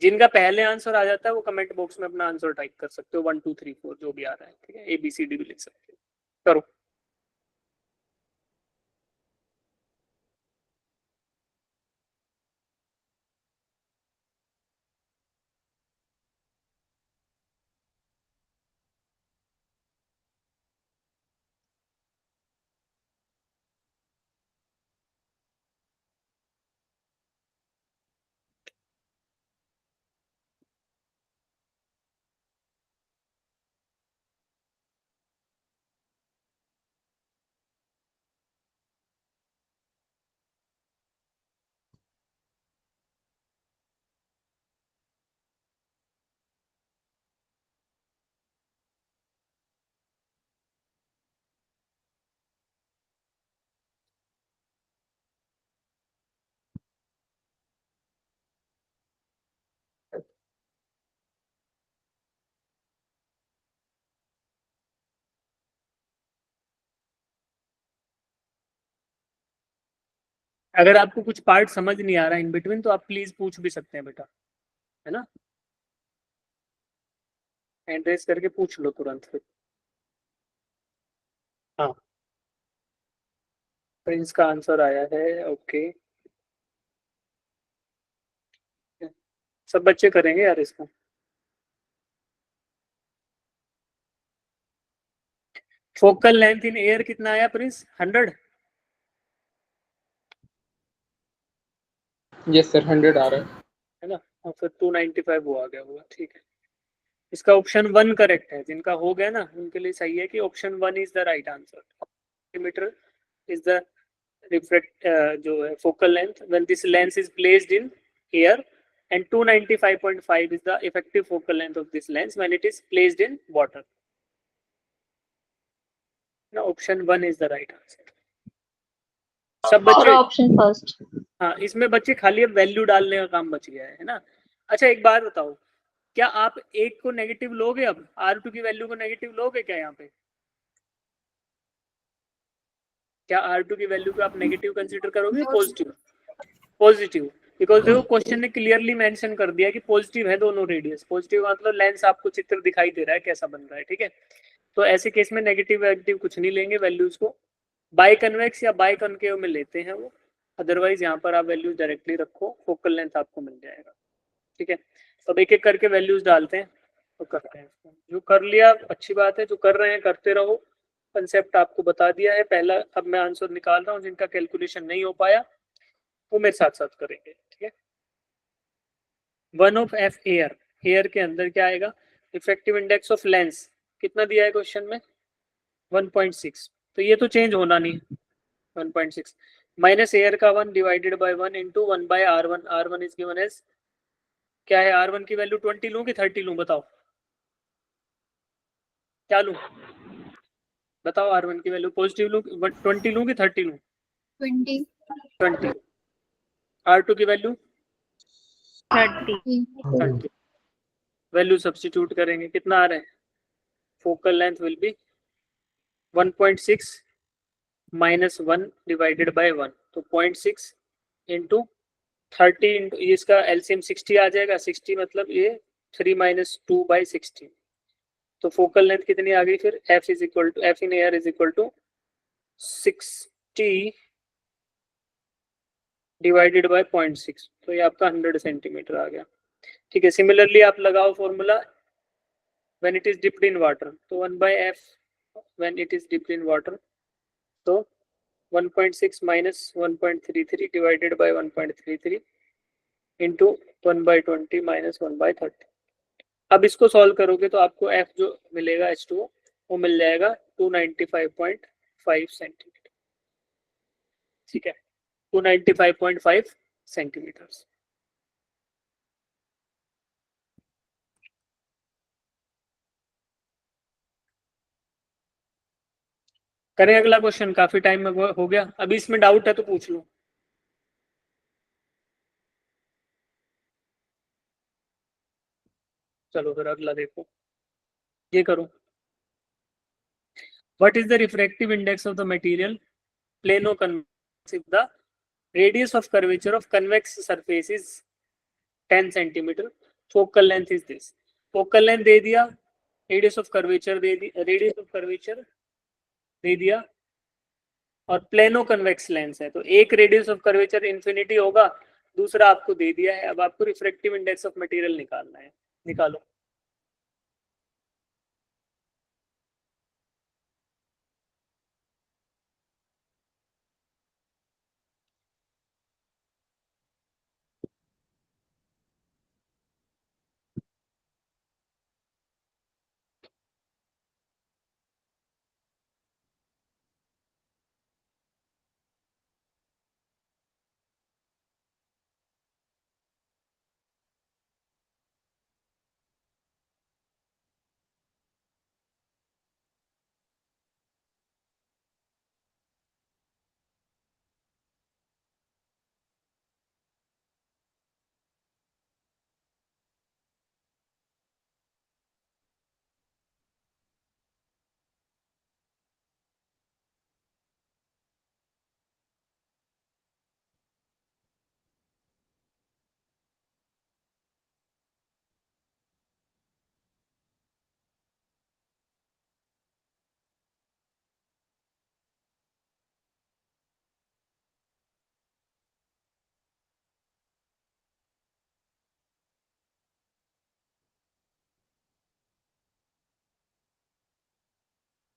जिनका पहले आंसर आ जाता है वो कमेंट बॉक्स में अपना आंसर टाइप कर सकते हो, 1 2 3 4 जो भी आ रहा है। ठीक है, ABCD भी लिख सकते हो। करो। अगर आपको कुछ पार्ट समझ नहीं आ रहा इन बिटवीन तो आप प्लीज पूछ भी सकते हैं बेटा, है ना, हैंड रेस करके पूछ लो तुरंत फिर। हाँ, प्रिंस का आंसर आया है, ओके। सब बच्चे करेंगे यार इसको। फोकल लेंथ इन एयर कितना आया प्रिंस? 100? यस सर 100 आ रहा है ना, और फिर 295 वो आ गया हुआ, ठीक है। इसका ऑप्शन 1 करेक्ट है, जिनका हो गया ना उनके लिए सही है कि option 1 is the right answer. Metre is the refract जो है focal length when this lens is placed in air, and 295.5 is the effective focal length of this lens when it is placed in water. Now option 1 is the right answer. सब और बच्चे, option first. हाँ इसमें बच्चे खाली अब value डालने का काम बच गया है ना। अच्छा एक बात बताओ, क्या आप एक को नेगेटिव लोगे? अब R2 की वैल्यू को नेगेटिव लोगे क्या यहाँ पे? क्या R2 की वैल्यू को आप नेगेटिव कंसीडर करोगे पॉजिटिव? पॉजिटिव, बिकॉज देखो क्वेश्चन ने क्लियरली मेंशन कर दिया कि पॉजिटिव है दोनों रेडियस। पॉजिटिव मतलब लेंस आपको चित्र दिखाई दे रहा है कैसा बन रहा है, ठीक है। तो ऐसे केस में नेगेटिव नेगेटिव कुछ नहीं लेंगे, वैल्यूज को बाय कन्वेक्स या बाय कॉनकेव में लेते हैं वो। अदरवाइज यहाँ पर आप वैल्यूज डायरेक्टली रखो, फोकल लेंथ आपको मिल जाएगा, ठीक है। तो अब एक एक करके वैल्यूज डालते हैं तो करते हैं। जो कर लिया अच्छी बात है, जो कर रहे हैं करते रहो। कंसेप्ट आपको बता दिया है पहला, अब मैं आंसर निकाल रहा हूँ। जिनका कैलकुलेशन नहीं हो पाया वो मेरे साथ साथ करेंगे, ठीक है। 1 ऑफ एफ एयर, एयर के अंदर क्या आएगा? इफेक्टिव इंडेक्स ऑफ लेंस कितना दिया है क्वेश्चन में? 1.6, तो ये तो चेंज होना नहीं है। 1.6 माइनस एयर का 1 divided by 1 into 1 by R1। R1 is given as क्या है? R1 की वैल्यू 20 लूं कि 30 लूं? बताओ क्या लूं? बताओ R1 की वैल्यू पॉजिटिव लूं, 20 लूं कि 30 लूं? 20 20। R2 की वैल्यू 30 30। वैल्यू सब्स्टिट्यूट करेंगे, कितना आ रहा है? Focal length will be 1.6 minus 1 divided by 1, तो 0.6 इंटू 30 इंटू इसका एलसीएम 60 आ जाएगा। 60 मतलब ये 3 माइनस 2 बाई 60, तो फोकल लेंथ कितनी आ गई फिर? F is equal to, F in air is equal to 60 divided by 0.6, तो ये आपका 100 सेंटीमीटर आ गया, ठीक है। सिमिलरली आप लगाओ formula when it is dipped in water, तो 1 by F when it is dipped in water, तो 1.6 minus 1.33 divided by 1.33 into 1/20 minus 1/30। अब इसको सॉल्व करोगे तो आपको एफ जो मिलेगा H2O वो मिल जाएगा 295.5 सेंटीमीटर, ठीक है। 295.5 सेंटीमीटर। करें अगला क्वेश्चन, काफी टाइम में हो गया। अभी इसमें डाउट है तो पूछ लो। चलो फिर अगला देखो, ये करो। What is the refractive index of the material plano convex if the radius of curvature of convex surface is 10 centimeter, focal length is this। focal length दे दिया, radius of curvature they the, radius of curvature दे दिया, और plano convex lens है तो एक radius of curvature infinity होगा, दूसरा आपको दे दिया है। अब आपको रिफ्रैक्टिव इंडेक्स ऑफ मटेरियल निकालना है, निकालो।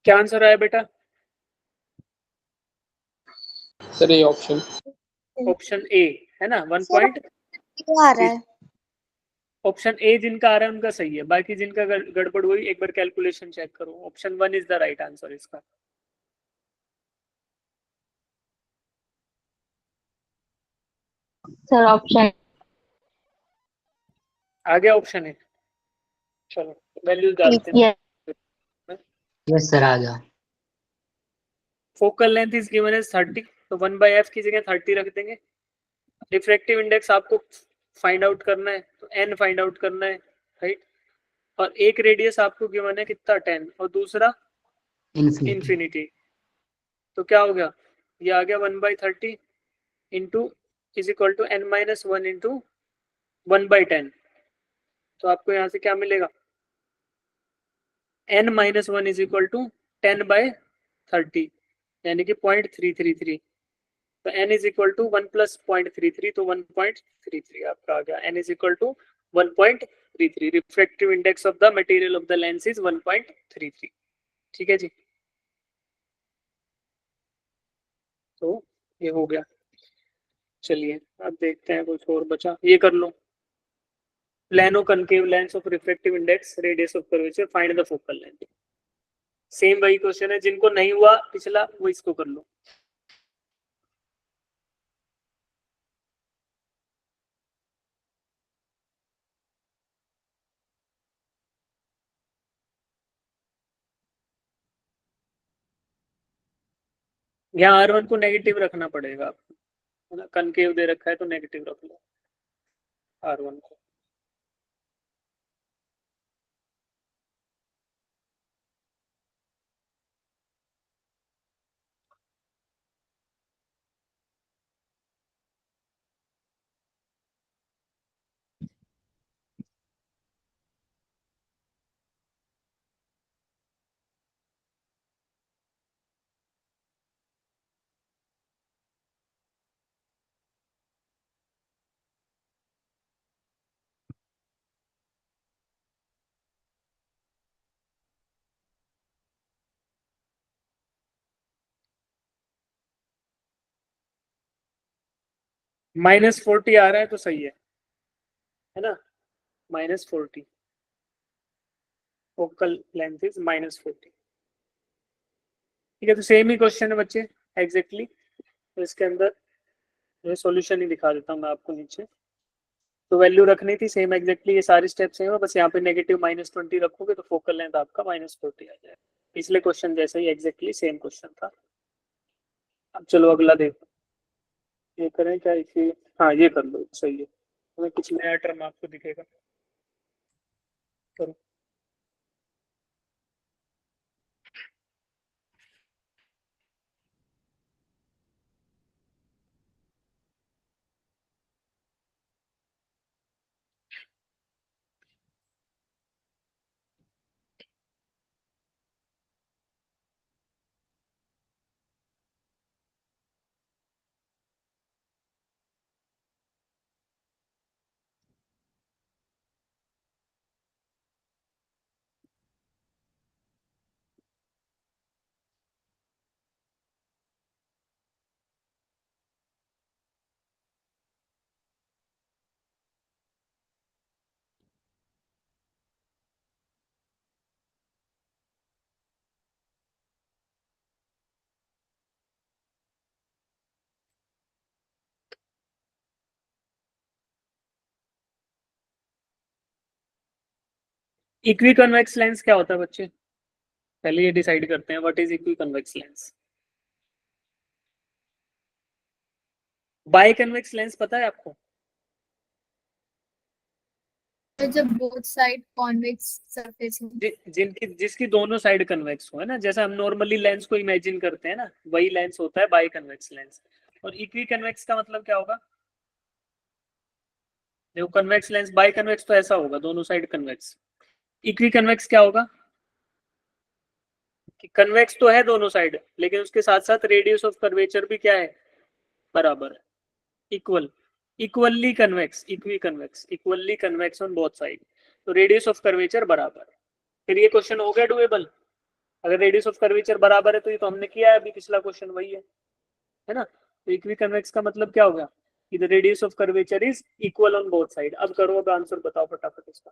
क्या आंसर आया बेटा? सर ये ऑप्शन ऑप्शन ए है ना, 1 सर, पॉइंट। आ रहा है। ऑप्शन ए जिनका आ रहा है उनका सही है, बाकी जिनका गड़बड़ हुई एक बार कैलकुलेशन चेक करो। Option 1 is the right answer इसका। सर ऑप्शन आ गया ऑप्शन ए। चलो वैल्यूज डालते हैं। यस सर आ गया। Focal length is given as 30, तो 1/f की जगह 30 रख देंगे। रिफ्रैक्टिव इंडेक्स आपको फाइंड आउट करना है, तो n फाइंड आउट करना है, राइट। और एक रेडियस आपको गिवन है कितना, 10, और दूसरा इन्फिनिटी। इन्फिनिटी। तो क्या हो गया, ये आ गया 1/30 into is equal to n-1 into 1/10। तो आपको यहाँ से क्या मिलेगा, n-1 इज इक्वल टू 10/30 यानी कि 0.333। तो n is equal to 1 plus 0.33, तो 1.33 आपका आ गया। n is equal to 1.33। Refractive index of the material of the lens is 1.33। ठीक है जी, तो ये हो गया। चलिए अब देखते हैं कुछ और बचा, ये कर लो। Plano concave lens of refractive index radius of curvature find the focal length. Same वही क्वेश्चन है, जिनको नहीं हुआ पिछला वो इसको कर लो। यहाँ R1 को नेगेटिव रखना पड़ेगा आपको, है ना, कनकेव दे रखा है तो नेगेटिव रख लो R1 को। -40 आ रहा है तो सही है ना, -40 फोकल लेंथ इज -40। ठीक है, तो सेम ही क्वेश्चन है बच्चे एग्जैक्टली। तो इसके अंदर ये सॉल्यूशन ही दिखा देता हूँ मैं आपको नीचे। तो वैल्यू रखनी थी सेम एग्जैक्टली, ये सारी स्टेप्स हैं, बस यहाँ पे नेगेटिव -20 रखोगे तो फोकल लेंथ आपका -40 आ जाएगा। पिछले क्वेश्चन जैसे ही एग्जैक्टली सेम क्वेश्चन था। अब चलो अगला देखो, ये करें क्या इसी, हाँ ये कर लो, सही है। तो कुछ नया टर्म आपको दिखेगा, करो। इक्वी कन्वेक्स लेंस क्या होता है बच्चे, पहले ये डिसाइड करते हैं what is equi convex lens. By convex lens पता है आपको, जब बोथ साइड कॉन्वेक्स सरफेस हो। जिसकी दोनों साइड कन्वेक्स हो, है ना, जैसा हम नॉर्मली लेंस को इमेजिन करते हैं ना, वही लेंस होता है बाई कन्वेक्स लेंस। और इक्वी कन्वेक्स का मतलब क्या होगा, देखो कन्वेक्स लेंस, बाई कन्वेक्स तो ऐसा होगा दोनों साइड कन्वेक्स। इक्वी कन्वेक्स क्या होगा कि कन्वेक्स तो है दोनों साइड, लेकिन उसके साथ साथ रेडियस ऑफ कर्वेचर भी क्या है, बराबर है, equal, equally convex, equi convex, equally convex on both side. तो रेडियस ऑफ कर्वेचर बराबर। फिर ये क्वेश्चन हो गया डुएबल, अगर रेडियस ऑफ कर्वेचर बराबर है तो ये तो हमने किया है अभी, पिछला क्वेश्चन वही है ना। तो इक्विकन्वेक्स का मतलब क्या होगा कि the radius of curvature is equal on both side. अब करो, अब आंसर बताओ फटाफट इसका।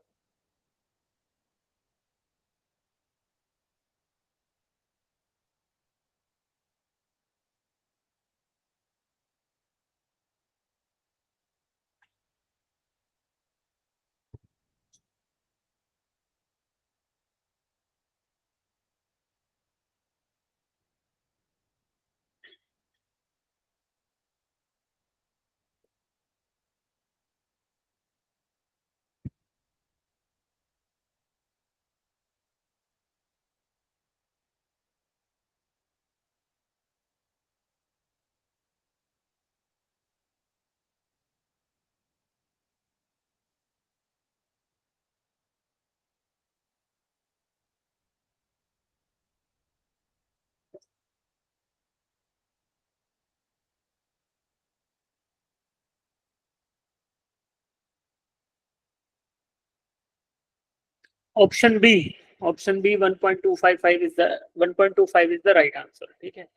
Option B, option B 1.255 is the 1.25 is the right answer. ठीक है,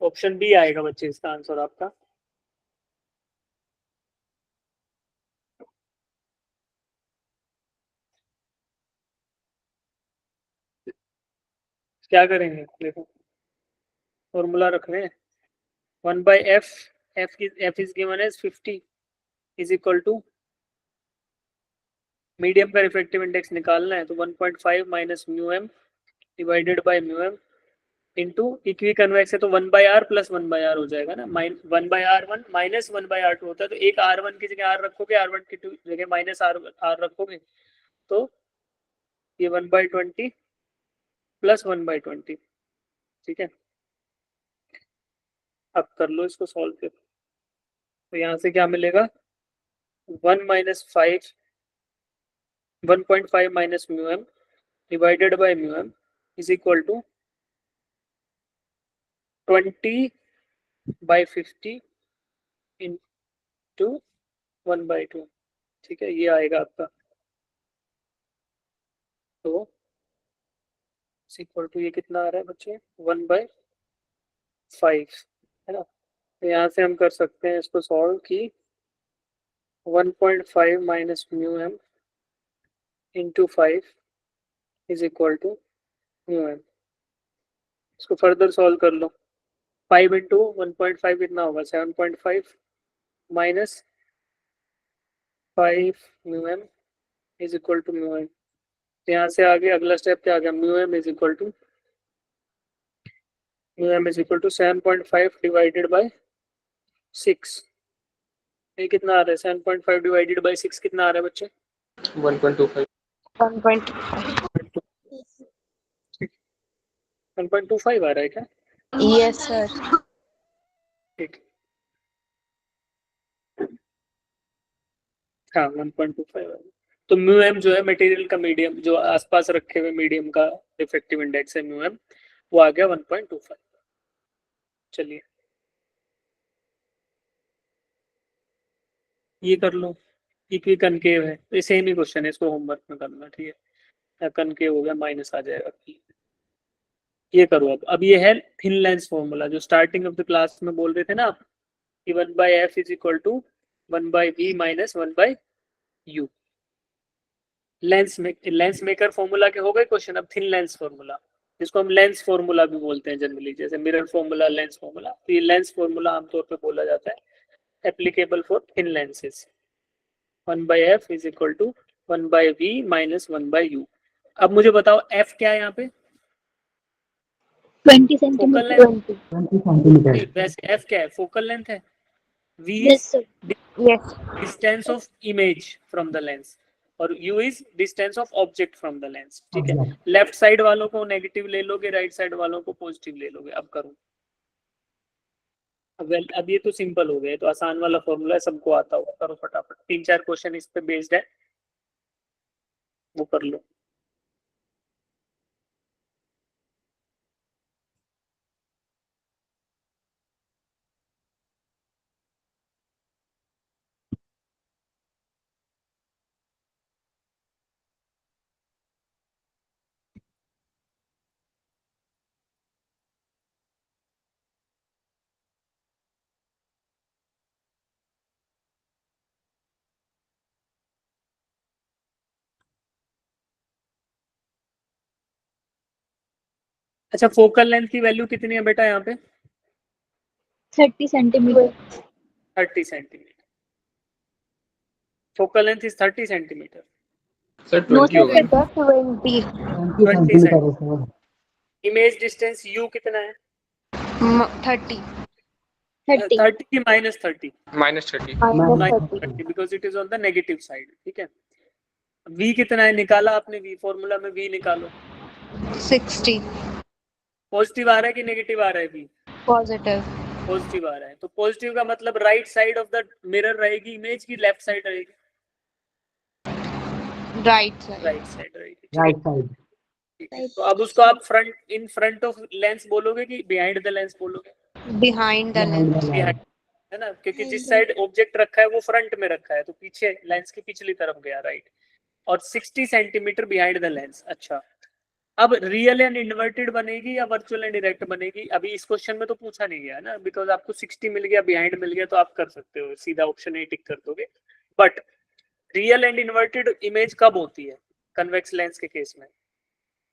ऑप्शन बी आएगा बच्चे इसका आंसर आपका। क्या करेंगे देखो, फॉर्मूला रख रहे हैं 1 by f, f is given as 50 is equal to, medium का रिफ्रैक्टिव इंडेक्स निकालना है तो 1.5 minus mu M divided by mu M into equiconvex है तो 1 by R plus 1 by R हो जाएगा ना। 1 by R one minus 1 by R two होता है, तो एक आर वन की जगह आर रखोगे, आर वन की जगह माइनस आर आर रखोगे, तो ये 1/20 प्लस 1/20। ठीक है, अब कर लो इसको सॉल्व फिर। तो यहाँ से क्या मिलेगा, 1 minus 5 1.5 minus mu M divided by mu M is equal to 20/50 into 1/2। ठीक है, ये आएगा आपका, तो इक्वल टू ये कितना आ रहा है बच्चे 1/5 है ना। तो यहाँ से हम कर सकते हैं इसको सॉल्व की 1.5 minus mu M into 5 is equal to mu M. इसको फर्दर सॉल्व कर लो, 5 इंटू 1.5 कितना होगा 7.5 minus 5 mu M is equal to mu M. यहाँ से आगे अगला स्टेप क्या आ गया, mu M is equal to 7.5 divided by 6। ये कितना आ रहा है 7.5 डिवाइडेड बाय 6 कितना आ रहा है बच्चे 1.25। 1.25 आ रहा है क्या? Yes, sir. ठीक, हाँ 1.25 आ रहा है। तो म्यू एम जो है मटेरियल का मीडियम, जो आसपास रखे हुए मीडियम का रिफ्रैक्टिव इंडेक्स है म्यू एम, वो आ गया 1.25। चलिए ये कर लो, इक्वी कनकेव है तो सेम ही क्वेश्चन है, इसको होमवर्क में करना। ठीक है, कनकेव हो गया माइनस आ जाएगा। ये करो, अब ये है थिन लेंस फॉर्मूला जो स्टार्टिंग ऑफ द क्लास में बोल रहे थे ना आप कि 1/f is equal to 1/v minus 1/u। Lens maker formula के हो गए क्वेश्चन। अब थिन लेंस फॉर्मूला, जिसको हम लेंस फॉर्मूला भी बोलते हैं जनरली, जैसे मिरर फॉर्मूला, लेंस फॉर्मूला, तो ये लेंस फॉर्मूला आमतौर पे बोला जाता है applicable for thin lenses. 1/f is equal to 1/v minus 1/u। अब मुझे बताओ f क्या है यहाँ पे, 20 फोकल सेंटीमीटर। लेंथ। 20 सेंटीमीटर। वैसे f क्या है, फोकल लेंथ है। v yes is sir. Yes. Distance of image from the lens और u is distance of object from the lens. ठीक है, Object. लेफ्ट साइड वालों को नेगेटिव ले लोगे, राइट साइड वालों को पॉजिटिव ले लोगे। अब करो, अब ये तो सिंपल हो गया, तो आसान वाला फॉर्मूला है, सबको आता होगा। करो फटाफट, 3-4 क्वेश्चन इस पे बेस्ड है, वो कर लो। अच्छा, फोकल लेंथ की वैल्यू कितनी है बेटा यहाँ पे? 30 centimetre. 30 centimetre. Focal length is 30 centimetre. Sir no 20 होगा। सर, 20 20 सेंटीमीटर है सर। इमेज डिस्टेंस u कितना है? 30 30। 30 की -30? -30। -30 because it is on the negative side. ठीक है, v कितना है निकाला आपने? v फॉर्मूला में v निकालो। 60 पॉजिटिव आ रहा है कि नेगेटिव आ रहा है? v पॉजिटिव पॉजिटिव आ रहा है, तो पॉजिटिव का मतलब right side of the mirror रहेगी इमेज की लेफ्ट साइड रहेगी? राइट साइड राइट साइड रहेगी। ठीक है, राइट साइड। ठीक है। तो अब उसको आप इन फ्रंट ऑफ लेंस बोलोगे कि बिहाइंड द लेंस बोलोगे? बिहाइंड द लेंस बिहाइंड, है ना, क्योंकि जिस साइड ऑब्जेक्ट रखा है वो फ्रंट में रखा है, तो पीछे लेंस की पिछली तरफ गया, राइट। और 60 सेंटीमीटर बिहाइंड द लेंस। अच्छा, अब रियल एंड इन्वर्टेड बनेगी या वर्चुअल एंड डायरेक्ट बनेगी? अभी इस क्वेश्चन में तो पूछा नहीं गया ना, बिकॉज आपको 60 मिल गया, बिहाइंड मिल गया, तो आप कर सकते हो, सीधा ऑप्शन ए टिक कर दोगे। But real and inverted image कब होती है कन्वेक्स लेंस के केस में?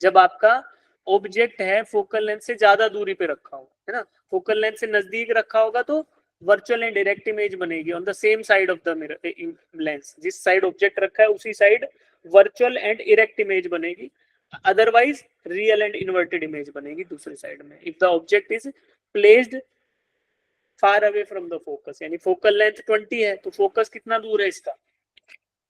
जब आपका ऑब्जेक्ट है फोकल लेंथ से ज्यादा दूरी पे रखा हो, है ना। फोकल लेंथ से नजदीक रखा होगा तो वर्चुअल एंड डायरेक्ट इमेज बनेगी on the same side of the mirror lens. जिस साइड ऑब्जेक्ट रखा है उसी side virtual and erect image बनेगी, otherwise real and inverted image बनेगी दूसरी साइड में, if the object is placed far away from the focus. यानी focal length 20 है, तो फोकस कितना दूर है इसका?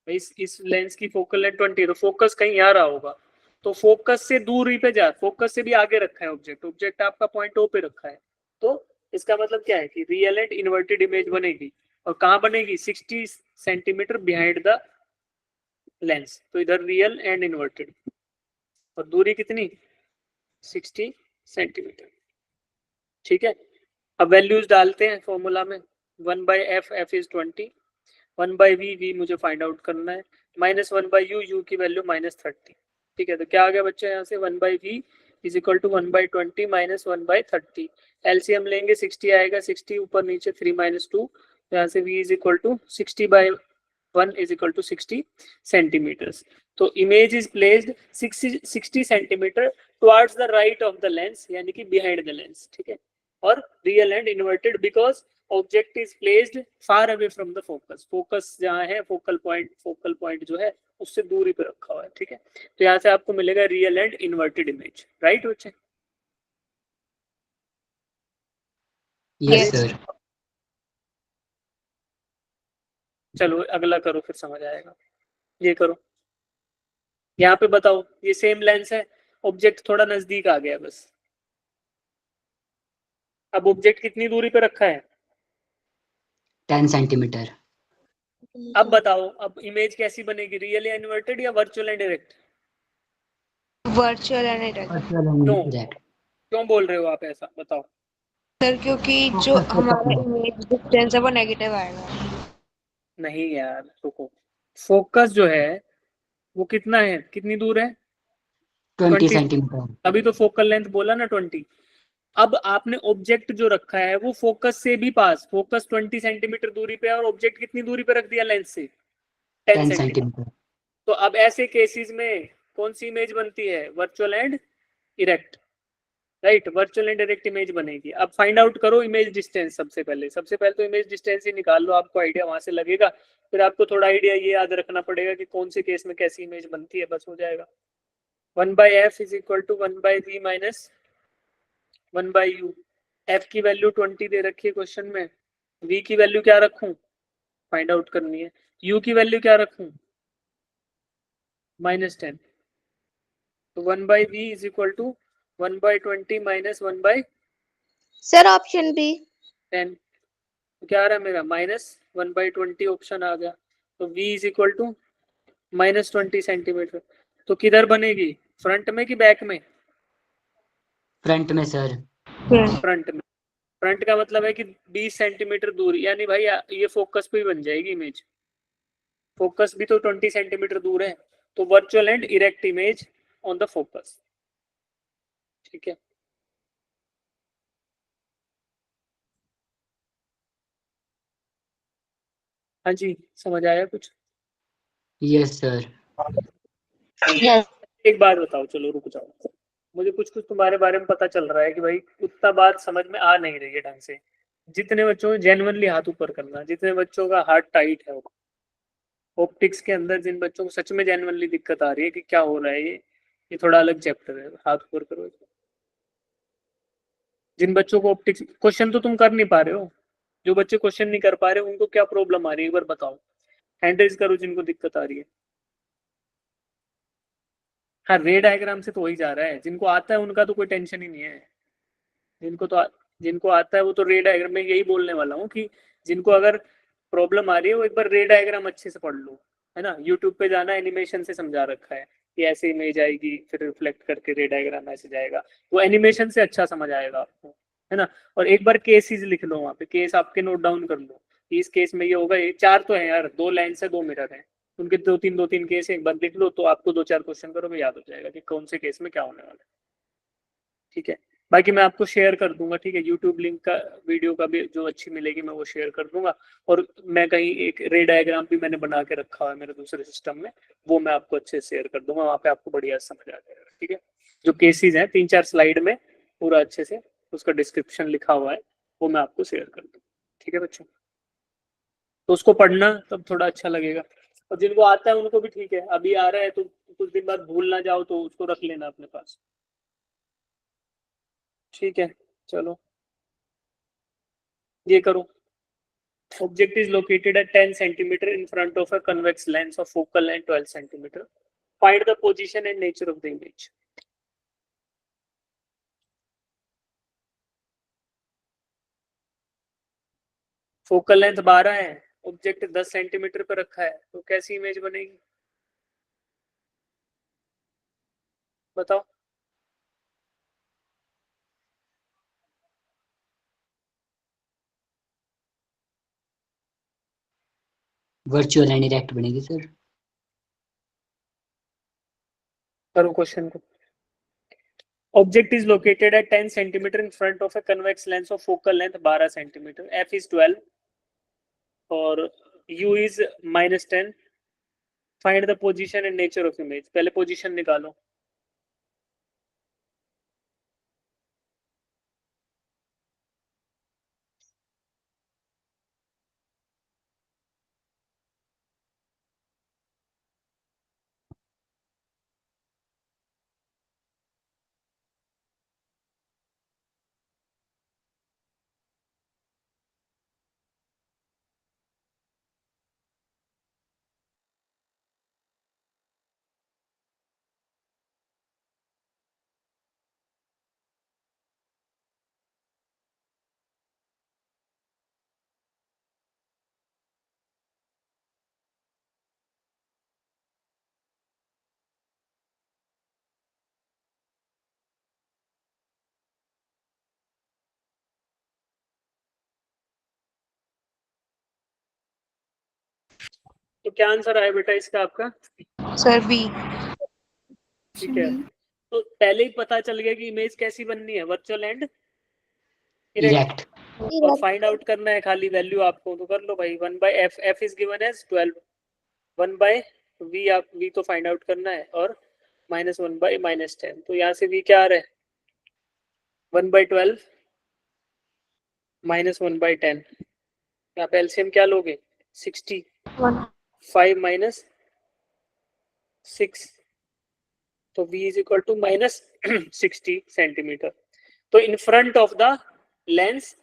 इस लेंस की फोकल लेंथ 20 है, तो फोकस कहीं आ रहा होगा, तो फोकस से दूरी पे जा, फोकस से भी आगे रखा है ऑब्जेक्ट, ऑब्जेक्ट आपका पॉइंट ओ पे रखा है, तो इसका मतलब क्या है कि रियल एंड इन्वर्टेड इमेज बनेगी। और कहाँ बनेगी? 60 सेंटीमीटर बिहाइंड द लेंस। तो इधर रियल एंड इन्वर्टेड, और दूरी कितनी? 60 सेंटीमीटर। ठीक है, अब वैल्यूज डालते हैं फॉर्मूला में। 1/f, f is 20, 1/v, v मुझे फाइंड आउट करना है, -1/u, u की वैल्यू -30। ठीक है, तो क्या आ गया बच्चे यहाँ से? 1/v is equal to 1/20 -1/30। LCM लेंगे 60 आएगा, 60 ऊपर नीचे 3 - 2, यहाँ से v is equal to 60/1 is equal to 60 centimetres. तो image is placed 60 centimetre towards the right of the lens, यानी कि बिहाइंड द लेंस। ठीक है, और real and inverted because object is placed far away from the focus. Focus जहाँ है, focal point जो है उससे दूरी पे रखा हुआ है। ठीक है, तो यहाँ से आपको मिलेगा real and inverted image, right बच्चे? Yes sir. चलो अगला करो, फिर समझ आएगा। ये करो, यहाँ पे बताओ, ये सेम लेंस है, ऑब्जेक्ट थोड़ा नजदीक आ गया बस। अब ऑब्जेक्ट कितनी दूरी पे रखा है? 10 सेंटीमीटर। अब बताओ, अब इमेज कैसी बनेगी, रियल या इन्वर्टेड या virtual and direct? Virtual and direct क्यों? डायरेक्ट। क्यों बोल रहे हो आप ऐसा, बताओ? सर, क्योंकि जो हमारा इमेज डिस्टेंस है वो नेगेटिव आएगा। नहीं यार, रुको, फोकस जो है वो कितना है, कितनी दूर है? 20 सेंटीमीटर। अभी तो फोकल लेंथ बोला ना 20। अब आपने ऑब्जेक्ट जो रखा है वो फोकस से भी पास, फोकस 20 सेंटीमीटर दूरी पे है, और ऑब्जेक्ट कितनी दूरी पे रख दिया लेंस से? 10 10 सेंटीमीटर। सेंटीमीटर। तो अब ऐसे केसेस में कौन सी इमेज बनती है? Virtual and erect, right. Virtual and direct image बनेगी। अब फाइंड आउट करो इमेज डिस्टेंस। सबसे पहले तो इमेज डिस्टेंस ही निकाल लो, आपको आइडिया वहां से लगेगा। फिर आपको थोड़ा आइडिया ये याद रखना पड़ेगा कि कौन से केस में कैसी इमेज बनती है, बस हो जाएगा। 1/f is equal to 1/v minus 1/u। f की वैल्यू 20 दे रखी है क्वेश्चन में, v की वैल्यू क्या रखूं? फाइंड आउट करनी है। u की वैल्यू क्या रखूं? -10। तो 1/v is equal to 1/20 minus 1/10। Sir option B. तो क्या आ रहा है मेरा? -1/20 ऑप्शन आ गया। तो v is equal to -20 centimetre. तो किधर बनेगी, फ्रंट में कि बैक में? फ्रंट में सर। फ्रंट में। फ्रंट का मतलब है कि 20 सेंटीमीटर दूर, यानी भाई ये फोकस पे ही बन जाएगी इमेज। फोकस भी तो 20 सेंटीमीटर दूर है, तो virtual and erect image on the focus. ठीक है, हाँ जी, समझ आया कुछ? Yes sir. Yes. एक बात बताओ, चलो रुक जाओ, मुझे कुछ कुछ तुम्हारे बारे में पता चल रहा है कि भाई उतना बात समझ में आ नहीं रही है ढंग से। जितने बच्चों को जेन्युइनली हाथ ऊपर करना, जितने बच्चों का हाथ टाइट है, ऑप्टिक्स के अंदर जिन बच्चों को सच में जेन्युइनली दिक्कत आ रही है कि क्या हो रहा है, ये थोड़ा अलग चैप्टर है, हाथ ऊपर करो। जिन बच्चों को ऑप्टिक्स क्वेश्चन तो तुम कर नहीं पा रहे हो, जो बच्चे क्वेश्चन नहीं कर पा रहे उनको क्या प्रॉब्लम आ रही है एक बार बताओ, हैंड रेज करो जिनको दिक्कत आ रही है। हाँ, रे डायग्राम से तो वही जा रहा है, जिनको आता है उनका तो कोई टेंशन ही नहीं है। जिनको आता है वो तो रे डायग्राम में यही बोलने वाला हूँ कि जिनको अगर प्रॉब्लम आ रही है वो एक बार रे डायग्राम अच्छे से पढ़ लो, है ना। यूट्यूब पे जाना, एनिमेशन से समझा रखा है कि ऐसे इमेज आएगी फिर रिफ्लेक्ट करके रे डायग्राम ऐसे जाएगा, वो एनिमेशन से अच्छा समझ आएगा आपको, है ना। और एक बार केसेस लिख लो, वहाँ पे केस आपके नोट डाउन कर लो कि इस केस में ये होगा। ये 4 तो है यार, 2 लेंस है 2 मिरर है, उनके 2-3 केस एक बार लिख लो तो आपको 2-4 क्वेश्चन करोगे याद हो जाएगा कि कौन से केस में क्या होने वाला है। ठीक है, बाकी मैं आपको शेयर कर दूंगा, ठीक है, यूट्यूब लिंक का वीडियो का भी जो अच्छी मिलेगी मैं वो शेयर कर दूंगा। और मैं कहीं एक रे डायग्राम भी मैंने बना के रखा है मेरे दूसरे सिस्टम में, वो मैं आपको अच्छे से शेयर कर दूंगा, वहाँ पे आपको बढ़िया समझ आ जाएगा। ठीक है, जो केसेस हैं 3-4 स्लाइड में पूरा अच्छे से उसका डिस्क्रिप्शन लिखा हुआ है, वो मैं आपको शेयर कर दूंगा। ठीक है बच्चों, तो उसको पढ़ना तब थोड़ा अच्छा लगेगा। और जिनको आता है उनको भी ठीक है, अभी आ रहा है तो कुछ दिन बाद भूल ना जाओ तो उसको रख लेना अपने पास। ठीक है, चलो ये करो। Object is located at 10 centimeter in front of a convex lens of focal length 12 centimeter. Find the position and nature of the image. Focal length 12 है, ऑब्जेक्ट 10 सेंटीमीटर पर रखा है, तो कैसी इमेज बनेगी बताओ। वर्चुअल एंड डायरेक्ट बनेगी sir. करो क्वेश्चन को। Object is located at 10 centimeter in front of a convex lens of focal length 12 centimeter. F is 12 और U is -10. Find the position and nature of image. पहले position निकालो। तो क्या answer आया बेटा इसका आपका? Sir B. ठीक है, तो पहले ही पता चल गया कि इमेज कैसी बननी है, वर्चुअल एंड डायरेक्ट। और फाइंड आउट करना है खाली वैल्यू आपको, तो कर लो भाई 1/f, f is given as 12, 1/v, आप v तो फाइंड आउट करना है, और -1/-10, तो यहाँ से v क्या आ रहा है 1/12 -1/10, यहाँ पे एलसीएम क्या लोगे 60, 5 - 6, तो v is equal to -60 centimetre. तो in front of the lens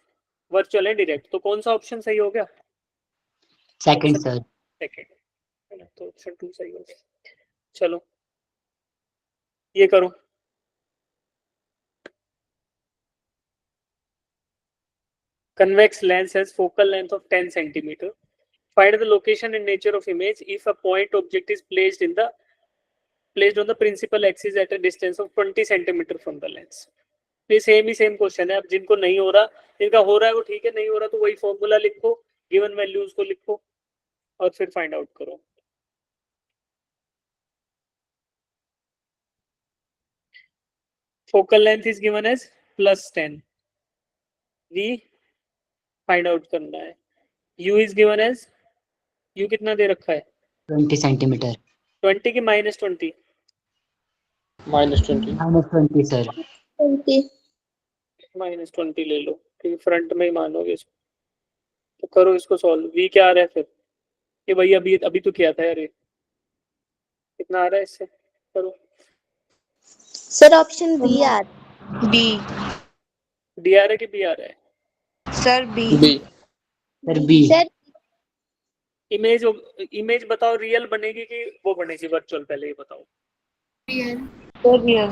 virtual and direct, तो कौन सा ऑप्शन सही हो गया? Second sir. सेकंड, है ना, तो ऑप्शन 2 सही हो गया। चलो ये करो। Convex lens has focal length of 10 centimeter. Find the location and nature of image if a point object is placed on the principal axis at a distance of 20 centimeter from the lens. ये same ही same question है। अब जिनको नहीं हो रहा, जिनका हो रहा है वो ठीक है, नहीं हो रहा तो वही फॉर्मूला लिखो, गिवन वैल्यूज को लिखो और फिर फाइंड आउट करो। Focal length is given as +10, v find out करना है, u is given as, u कितना दे रखा है 20 सेंटीमीटर। 20 की -20, -20। -20 सर। -20 ले लो, क्योंकि फ्रंट में ही मानोगे इसको। तो करो इसको सॉल्व। v क्या आ रहा है फिर? ये भाई अभी अभी तो किया था यार, ये कितना आ रहा है इससे? करो। सर ऑप्शन बी आ बी डी आ रहा है कि बी आ रहा है? Sir, B B. Sir B. Sir image image बताओ, रियल बनेगी कि वो बनेगी वर्चुअल? पहले ये बताओ। Real. Sir, real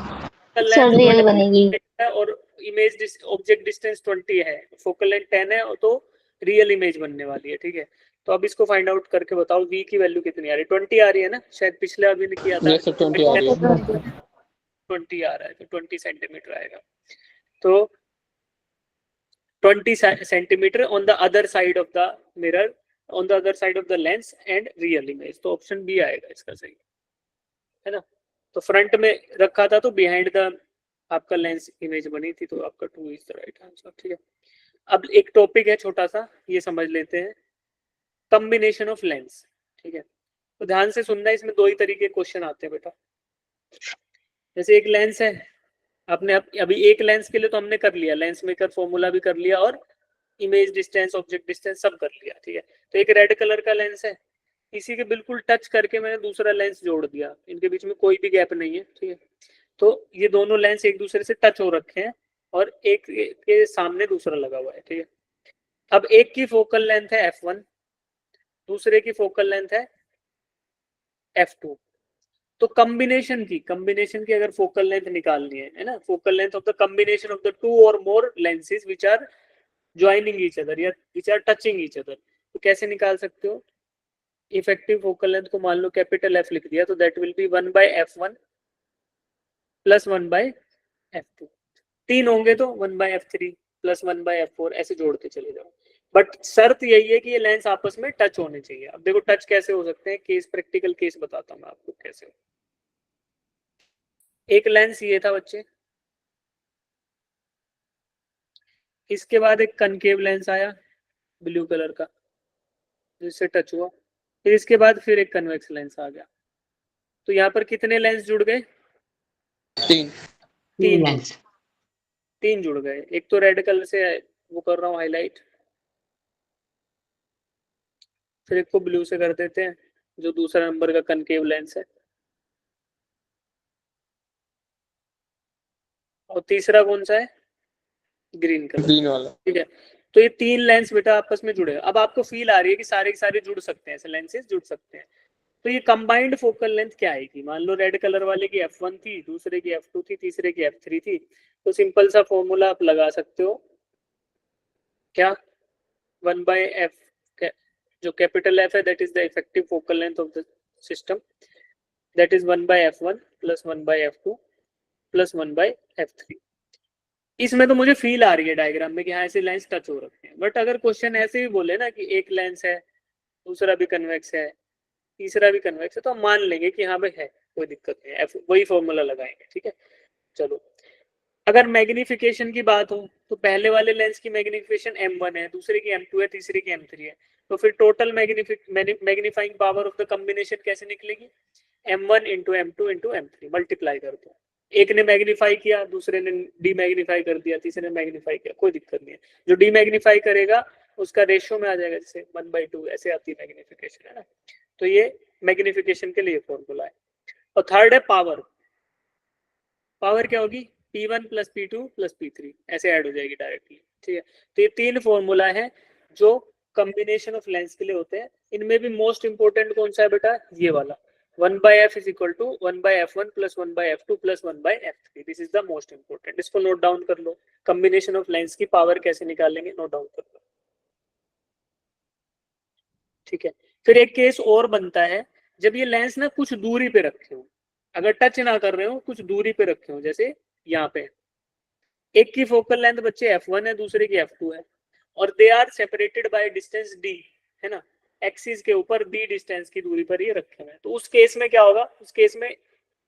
sir real बनेगी। और इमेज ऑब्जेक्ट डिस्टेंस 20 है, फोकल लेंथ 10 है, तो रियल इमेज बनने वाली है। ठीक है, तो अब इसको फाइंड आउट करके बताओ v की वैल्यू कितनी आ रही है? 20 आ रही है ना? शायद पिछले अभी ने किया था। यस सर 20 आ रही है। 20 आ रहा है, तो 20 सेंटीमीटर आएगा। तो 20 centimetre on the other side of the mirror, on the other side of the lens and real image. तो ऑप्शन बी आएगा इसका सही, है ना? तो फ्रंट में रखा था तो बिहाइंड द आपका लेंस इमेज बनी थी, तो आपका 2 इज द राइट आंसर। ठीक है, अब एक टॉपिक है छोटा सा, ये समझ लेते हैं, कॉम्बिनेशन ऑफ लेंस। ठीक है, तो ध्यान से सुनना, इसमें दो ही तरीके के क्वेश्चन आते हैं बेटा। जैसे एक लेंस है, आपने अभी एक लेंस के लिए तो हमने कर लिया, लेंस मेकर फॉर्मूला भी कर लिया और इमेज डिस्टेंस, ऑब्जेक्ट डिस्टेंस सब कर लिया। ठीक है, तो एक रेड कलर का लेंस है, इसी के बिल्कुल टच करके मैंने दूसरा लेंस जोड़ दिया, इनके बीच में कोई भी गैप नहीं है। ठीक है, तो ये दोनों लेंस एक दूसरे से टच हो रखे हैं और एक के सामने दूसरा लगा हुआ है। ठीक है, अब एक की फोकल लेंथ है f1, दूसरे की फोकल लेंथ है f2। तो कॉम्बिनेशन की अगर फोकल लेंथ निकालनी है ना, focal length of the combination of the two or more lenses which are joining each other या which are touching each other, तो कैसे निकाल सकते हो? इफेक्टिव फोकल लेंथ को मान लो कैपिटल F लिख दिया, तो that will be 1/f1 plus 1/f2। 3 होंगे तो 1/f3 प्लस 1/f4, ऐसे जोड़ते चले जाओ। बट शर्त यही है कि ये लेंस आपस में टच होने चाहिए। अब देखो टच कैसे हो सकते हैं, केस प्रैक्टिकल केस बताता हूँ मैं आपको कैसे। एक लेंस ये था बच्चे, इसके बाद एक कनकेव लेंस आया ब्लू कलर का जिससे टच हुआ, फिर इसके बाद फिर एक कन्वेक्स लेंस आ गया। तो यहाँ पर कितने लेंस जुड़ गए? 3। तीन जुड़ गए। एक तो रेड कलर से वो कर रहा हूँ हाईलाइट, फिर एक को ब्लू से कर देते हैं जो दूसरा नंबर का कनकेव लेंस है, और तीसरा कौन सा है? ग्रीन कलर, ग्रीन वाला। ठीक है। तो ये 3 लेंस बेटा आपस में जुड़े। अब आपको फील आ रही है कि सारे के सारे जुड़ सकते हैं, ऐसे लेंसेज जुड़ सकते हैं। तो ये कंबाइंड फोकल लेंथ क्या आएगी? मान लो रेड कलर वाले की f1 थी, दूसरे की f2 थी, तीसरे की f3 थी, तो सिंपल सा फॉर्मूला आप लगा सकते हो, क्या? 1/f, जो कैपिटल F है that is the effective focal length of the system, that is 1/f1 plus 1/f2 plus 1/f3। इसमें तो मुझे फील आ रही है डायग्राम में कि हाँ ऐसे लेंस टच हो रखे हैं। बट अगर क्वेश्चन ऐसे भी बोले ना कि एक लेंस है, दूसरा भी कन्वेक्स है, तीसरा भी कन्वेक्स है, तो हम मान लेंगे कि हाँ भाई है, कोई दिक्कत नहीं है, वही फॉर्मूला लगाएंगे। ठीक है, चलो। अगर मैग्निफिकेशन की बात हो तो पहले वाले लेंस की मैग्निफिकेशन m1 है, दूसरे की m2 है, तीसरे की m3 है, तो फिर total magnifying power of the combination कैसे निकलेगी? m1 into m2 into m3 multiply कर दो। एक ने मैग्नीफाई किया, दूसरे ने डीमैग्नीफाई कर दिया, तीसरे ने मैग्नीफाई किया, कोई दिक्कत नहीं है। जो डीमैग्नीफाई करेगा उसका रेशियो में आ जाएगा, जैसे 1/2 ऐसे आती है मैग्निफिकेशन, है ना? तो ये मैग्निफिकेशन के लिए फॉर्मूला है। और थर्ड है पावर। पावर क्या होगी? P1 plus P2 plus P3 ऐसे ऐड हो जाएगी डायरेक्टली। ठीक है, तो ये 3 फॉर्मूला है जो कॉम्बिनेशन ऑफ लेंस के लिए होते हैं। इनमें भी मोस्ट इंपोर्टेंट कौन सा है बेटा? ये वाला 1/f is equal to 1/f1 plus 1/f2 plus 1/f3। This is the most important. इसको नोट डाउन कर लो। कॉम्बिनेशन ऑफ लेंस की पावर कैसे निकालेंगे, नोट डाउन कर लो। ठीक है, फिर एक केस और बनता है जब ये लेंस ना कुछ दूरी पे रखे हो, अगर टच ना कर रहे हो, कुछ दूरी पे रखे हो, जैसे यहाँ पे एक की फोकल लेंथ बच्चे f1 है, दूसरे की f2 है, और they are separated by distance d, है ना? एक्सिस के ऊपर d डिस्टेंस की दूरी पर ये रखे हुए हैं। तो उस केस में क्या होगा? उस केस में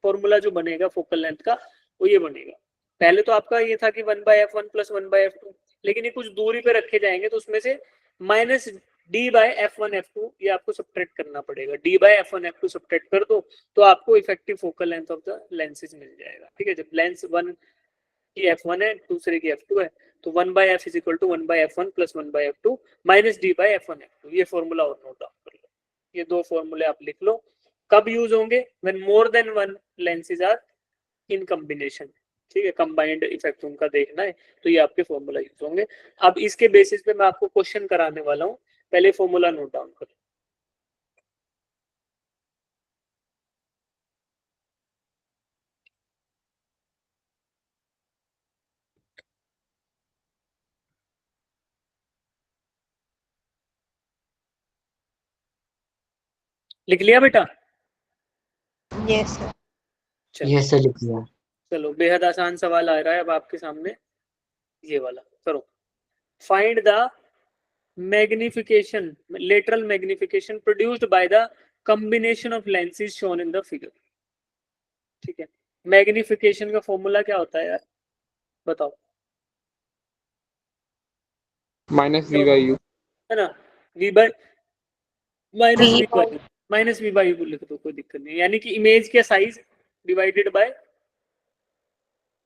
फॉर्मूला जो बनेगा फोकल लेंथ का वो ये बनेगा। पहले तो आपका ये था कि 1/f1 प्लस 1/f2, लेकिन ये कुछ दूरी पे रखे जाएंगे तो उसमें से minus D by F1 F2 ये आपको सब्ट्रैक्ट करना पड़ेगा। D by F1 F2 subtract कर दो तो आपको effective focal length of the lenses मिल जाएगा। ठीक है, जब लेंस 1 की F1 है, दूसरे की F2 है, तो 1 by F is equal to 1 by F1 plus 1 by F2 minus D by F1 F2। ये फॉर्मूला और नोट डाउन कर लो, ये दो फॉर्मूले आप लिख लो। कब यूज होंगे? When more than one lenses are in combination. ठीक है, कंबाइंड इफेक्ट उनका देखना है, तो ये आपके फॉर्मूला यूज होंगे। अब इसके बेसिस पे मैं आपको क्वेश्चन कराने वाला हूँ, पहले फॉर्मूला नोट डाउन करो। लिख लिया बेटा? Yes sir. चलो यस सर, लिख लिया। चलो, बेहद आसान सवाल आ रहा है अब आपके सामने, ये वाला करो। Find the magnification, lateral magnification produced by the combination of lenses shown in the figure. ठीक है, मैग्निफिकेशन का फॉर्मूला क्या होता है यार, बताओ? माइनस वी बाई यू, है ना, V by minus V by U लिख दो, कोई दिक्कत नहीं। यानी कि इमेज का साइज डिवाइडेड बाय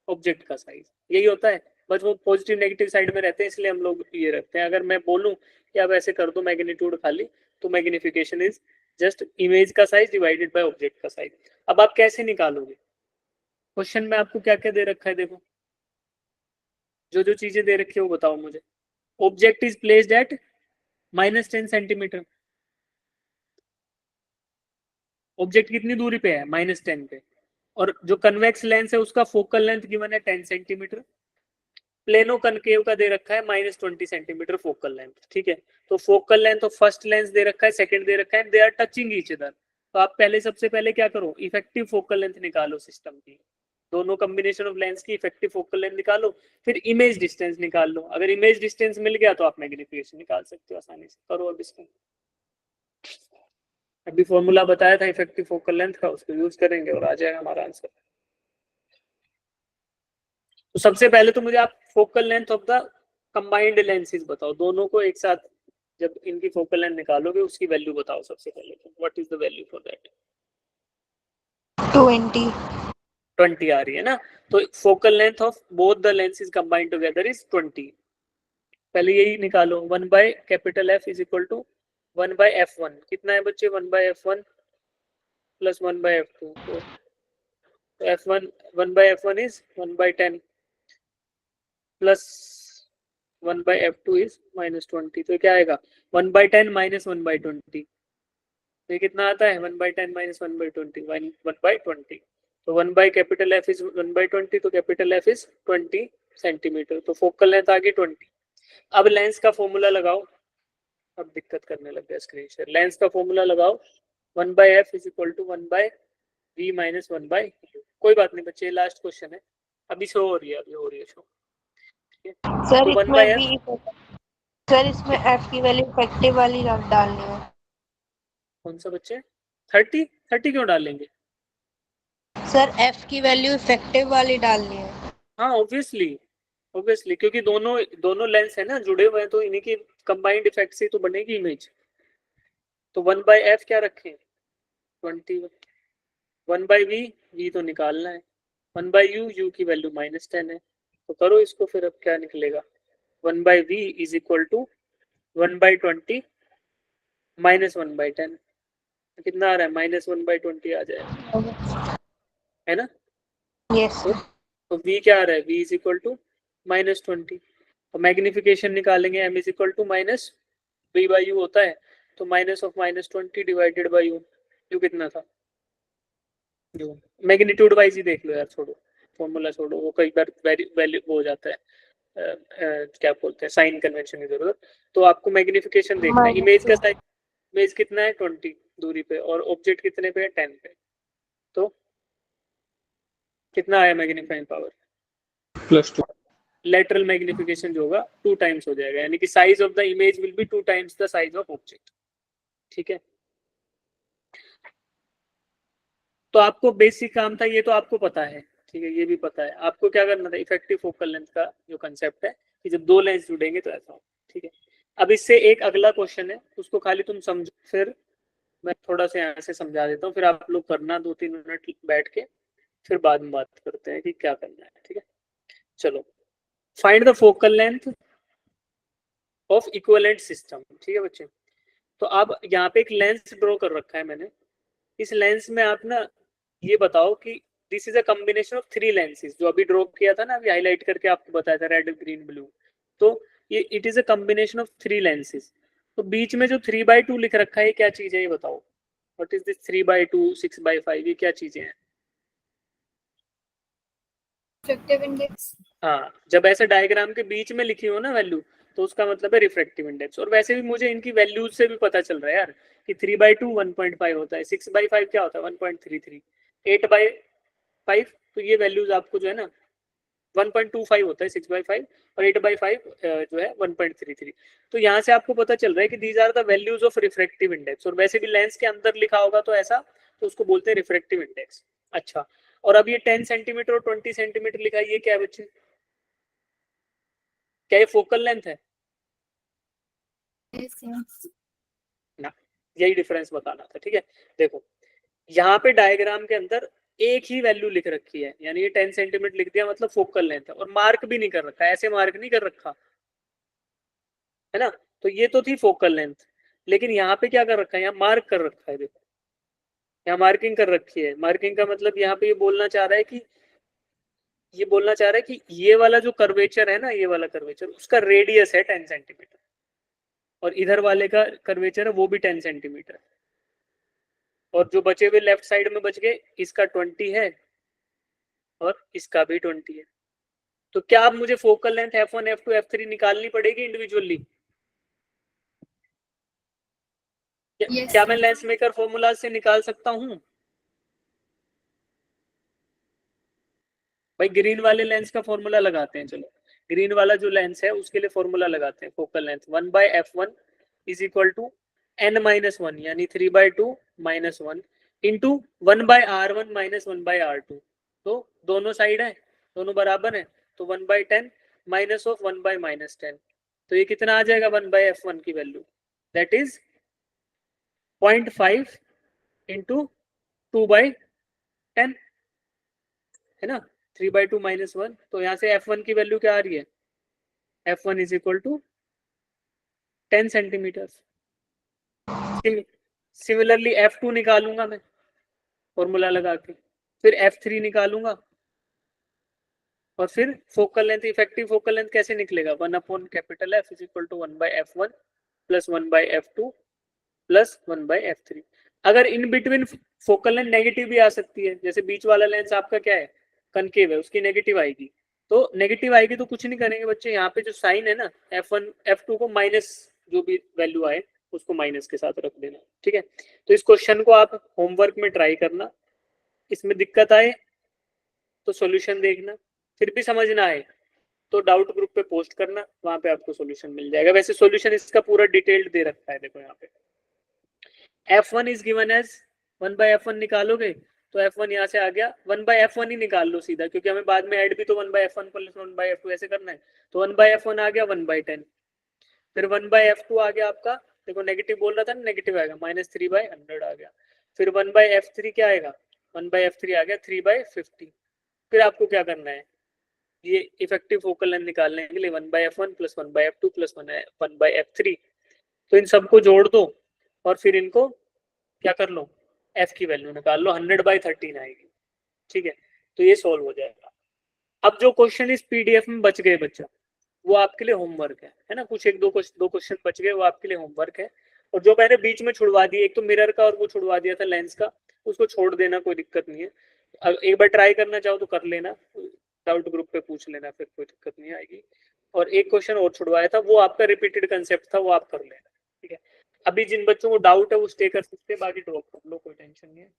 ऑब्जेक्ट का साइज, यही होता है। बस वो पॉजिटिव नेगेटिव साइड में रहते हैं, इसलिए हम लोग ये रखते हैं। अगर मैं बोलूं कि आप ऐसे कर दो मैग्नीट्यूड खाली, तो मैग्निफिकेशन इज जस्ट इमेज का साइज डिवाइडेड बाय ऑब्जेक्ट का साइज। अब आप कैसे निकालोगे? क्वेश्चन में आपको क्या क्या दे रखा है, देखो जो जो चीजें दे रखी है वो बताओ मुझे। Object is placed at -10 centimetre. Object कितनी दूरी पे है? -10 पे। और जो कन्वेक्स लेंस है उसका फोकल लेंथ गिवन है 10 सेंटीमीटर। प्लेनो कनकेव का दे रखा है -20 सेंटीमीटर फोकल लेंथ। ठीक है, तो focal length of first lens दे रखा है, सेकंड दे रखा है, they are touching each other. तो आप पहले सबसे पहले क्या करो, इफेक्टिव फोकल लेंथ निकालो सिस्टम की, दोनों कॉम्बिनेशन ऑफ लेंस की इफेक्टिव फोकल लेंथ निकालो, फिर इमेज डिस्टेंस निकाल लो। अगर इमेज डिस्टेंस मिल गया तो आप मैग्निफिकेशन निकाल सकते हो आसानी से। करो अब इसको, अभी फॉर्मूला बताया था इफेक्टिव फोकल लेंथ का, उसको यूज करेंगे और आ जाएगा हमारा आंसर। तो सबसे पहले तो मुझे आप focal length of the combined lenses बताओ, दोनों को एक साथ जब इनकी फोकल लेंथ निकालोगे उसकी वैल्यू बताओ सबसे पहले। What is the value for that? 20 आ रही है ना, तो focal length of both the lenses combined together is 20। पहले यही निकालो, 1 by capital F is equal to 1 by F1। कितना है बच्चे? 1 by F1 plus 1 bye F2। तो F1 1 by F1 is 1 by 10 plus 1 by F2 is -20। तो क्या आएगा? 1 by 10 माइनस 1 by 20। ये कितना आता है? 1 by 10 माइनस 1 by 20, 1 by 20। तो 1 by capital F is 1 by 20, तो कैपिटल F इज 20 सेंटीमीटर। तो फोकल लेंथ आ गई 20। अब लेंस का फॉर्मूला लगाओ, अब दिक्कत करने लग गया स्क्रीन शेयर। लेंस का फॉर्मूला लगाओ, 1 by F is equal to 1 by V minus 1 by U। कोई बात नहीं बच्चे, लास्ट क्वेश्चन है, अभी शो हो रही है, अभी हो रही है शो। सर तो 1 इसमें by F, भी, सर इसमें F की वैल्यू इफेक्टिव वाली डालनी है। कौन सा बच्चे? 30 क्यों डालेंगे? सर F की वैल्यू इफेक्टिव वाली डालनी है। हाँ ऑब्वियसली क्योंकि दोनों लेंस है ना जुड़े हुए हैं, तो इन्हीं की कंबाइंड इफेक्ट से तो बनेगी इमेज। तो 1 by F क्या रखें? 20। 1 by V तो निकालना है, 1 by U की वैल्यू -10 है। तो करो इसको फिर, अब क्या निकलेगा? 1 by V is equal to 1 by 20 minus 1 by 10। कितना आ रहा है? -1 by 20 आ जाएगा, है ना? यस तो V क्या आ रहा है? V is equal to -20। और मैग्निफिकेशन निकालेंगे, M is equal to minus V by U होता है, तो minus of -20 divided by U। U कितना था? U मैग्नीट्यूड वाइज ही देख लो यार, छोड़ो फॉर्मूला छोड़ो, वो कई बार वैल्यू हो जाता है, क्या बोलते हैं, साइन कन्वेंशन की जरूरत। तो आपको मैग्निफिकेशन देखना है। इमेज का साइज, इमेज कितना है? 20 दूरी पे, और ऑब्जेक्ट कितने पे है? 10 पे। तो कितना आया मैग्नीफाइंग पावर? +2। लेटरल मैग्निफिकेशन जो होगा 2 टाइम्स हो जाएगा, यानी कि size of the image will be 2 times the size of object. ठीक है, तो आपको बेसिक काम था ये, तो आपको पता है। ठीक है, ये भी पता है आपको क्या करना था। इफेक्टिव फोकल लेंथ का जो कंसेप्ट है कि जब दो लेंस जुड़ेंगे तो ऐसा हो। ठीक है, अब इससे एक अगला क्वेश्चन है, उसको खाली तुम समझो, फिर मैं थोड़ा सा यहाँ से समझा देता हूँ, फिर आप लोग करना 2-3 मिनट बैठ के, फिर बाद में बात करते हैं कि क्या करना है। ठीक है, चलो, find the focal length of equivalent system. ठीक है बच्चे, तो अब यहाँ पे एक लेंस ड्रॉ कर रखा है मैंने। इस लेंस में आप ना ये बताओ कि this is a combination of 3 lenses, जो अभी ड्रॉ किया था ना, अभी हाईलाइट करके आपको बताया था, रेड ग्रीन ब्लू। तो ये it is a combination of 3 lenses. तो बीच में जो 3/2 लिख रखा है, ये क्या चीज है, ये बताओ। व्हाट इज दिस 3/2, 6/5, ये क्या चीजें हैं? Refractive index. हाँ, जब ऐसे डायग्राम के बीच में लिखी हो ना वैल्यू, तो उसका मतलब है रिफ्रैक्टिव इंडेक्स। और वैसे भी मुझे इनकी वैल्यूज से भी पता चल रहा है यार कि 3/2 1.5 होता है, 6/5 क्या होता है 1.33, 8/5 तो ये वैल्यूज आपको जो है ना 1.25 होता है 6/5, और 8/5 जो है 1.33। तो यहाँ से आपको पता चल रहा है कि these are the values of refractive index. और वैसे भी लेंस के अंदर लिखा होगा तो ऐसा, तो उसको बोलते हैं रिफ्रैक्टिव इंडेक्स। अच्छा, और अब ये 10 सेंटीमीटर और 20 सेंटीमीटर लिखा है, ये क्या है बच्चे? क्या ये फोकल लेंथ है ना? यही डिफरेंस बताना था। ठीक है, देखो यहाँ पे डायग्राम के अंदर एक ही वैल्यू लिख रखी है, यानी ये 10 सेंटीमीटर लिख दिया मतलब फोकल लेंथ है, और मार्क भी नहीं कर रखा है, ऐसे मार्क नहीं कर रखा है ना। तो ये तो थी फोकल लेंथ, लेकिन यहाँ पे क्या कर रखा है, यहाँ मार्क कर रखा है। देखो यहाँ मार्किंग कर रखी है। मार्किंग का मतलब यहाँ पे ये बोलना चाह रहा है कि, ये बोलना चाह रहा है कि ये वाला जो कर्वेचर है ना, ये वाला कर्वेचर, उसका रेडियस है 10 सेंटीमीटर, और इधर वाले का कर्वेचर है वो भी 10 सेंटीमीटर, और जो बचे हुए लेफ्ट साइड में बच गए, इसका 20 है और इसका भी 20 है। तो क्या अब मुझे focal length f1, f2, f3 निकालनी पड़ेगी इंडिविजुअली? Yes, क्या मैं sir. लेंस मेकर फॉर्मूला से निकाल सकता हूं? भाई ग्रीन वाले लेंस का फॉर्मूला लगाते हैं, चलो ग्रीन वाला जो लेंस है उसके लिए फॉर्मूला लगाते हैं। Focal length 1/f1 is equal to n-1, यानी 3/2 - 1 इंटू 1/r1 - 1/r2। तो दोनों साइड है, दोनों बराबर है, तो 1/10 माइनस ऑफ 1/-10। तो ये कितना आ जाएगा 1/f1 की वैल्यू, दैट इज 0.5 इंटू 2/10, है ना। 3/2 - 1, तो यहाँ से f1 की वैल्यू क्या आ रही है, f1 is equal to 10 centimetre. Similarly f2 निकालूंगा मैं फॉर्मूला लगा के, फिर f3 निकालूंगा, और फिर focal length, effective focal length कैसे निकलेगा, 1/F is equal to 1/f1 plus 1/f2 plus 1/f3। अगर in between focal length negative भी आ सकती है, जैसे बीच वाला लेंस आपका क्या है, कनकेव है, उसकी नेगेटिव आएगी। तो नेगेटिव आएगी तो कुछ नहीं करेंगे बच्चे, यहाँ पे जो साइन है ना f1 f2 को माइनस, जो भी वैल्यू आए उसको माइनस के साथ रख देना। ठीक है, तो इस क्वेश्चन को आप होमवर्क में ट्राई करना, इसमें दिक्कत आए तो सॉल्यूशन देखना, फिर भी समझ ना आए तो डाउट ग्रुप पे पोस्ट करना, वहां पे आपको सॉल्यूशन मिल जाएगा। वैसे सॉल्यूशन इसका पूरा डिटेल्ड दे रखा है, देखो यहाँ पे f1 is given as 1/f1 निकालोगे तो f1 यहाँ से आ गया, 1/f1 ही निकाल लो सीधा, क्योंकि हमें बाद में ऐड भी तो 1/f1 प्लस 1/f2 ऐसे करना है। तो 1/f1 आ गया 1/10, फिर 1/f2 आ गया आपका, देखो नेगेटिव बोल रहा था ना, नेगेटिव आएगा -3/100 आ गया। फिर 1/f3 क्या आएगा, 1/f3 आ गया 3/50। फिर आपको क्या करना है, ये इफेक्टिव फोकल लेंथ निकालने के लिए 1/f1 plus 1/f2 plus 1/f3, तो इन सबको जोड़ दो और फिर इनको क्या कर लो, f की वैल्यू निकाल लो, 100/13 आएगी। ठीक है, तो ये सॉल्व हो जाएगा। अब जो क्वेश्चन इस पीडीएफ में बच गए बच्चा, वो आपके लिए होमवर्क है ना, कुछ एक दो क्वेश्चन बच गए, वो आपके लिए होमवर्क है। और जो मैंने बीच में छुड़वा दिए, एक तो मिरर का और वो छुड़वा दिया था लेंस का, उसको छोड़ देना, कोई दिक्कत नहीं है। एक बार ट्राई करना चाहो तो कर लेना, डाउट ग्रुप पे पूछ लेना, फिर कोई दिक्कत नहीं आएगी। और एक क्वेश्चन और छुड़वाया था, वो आपका रिपीटेड कंसेप्ट था, वो आप कर लेना। ठीक है, अभी जिन बच्चों को डाउट है वो स्टे कर सकते हैं, बाकी ड्रॉप कर लो, कोई टेंशन नहीं है।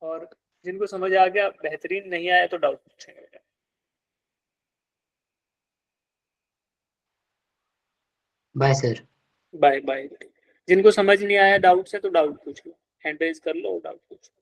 और जिनको समझ आ गया बेहतरीन, नहीं आया तो डाउट पूछेंगे। Bye sir. Bye bye. जिनको समझ नहीं आया डाउट से तो डाउट पूछ लो, हैंड रेज कर लो, डाउट पूछ लो।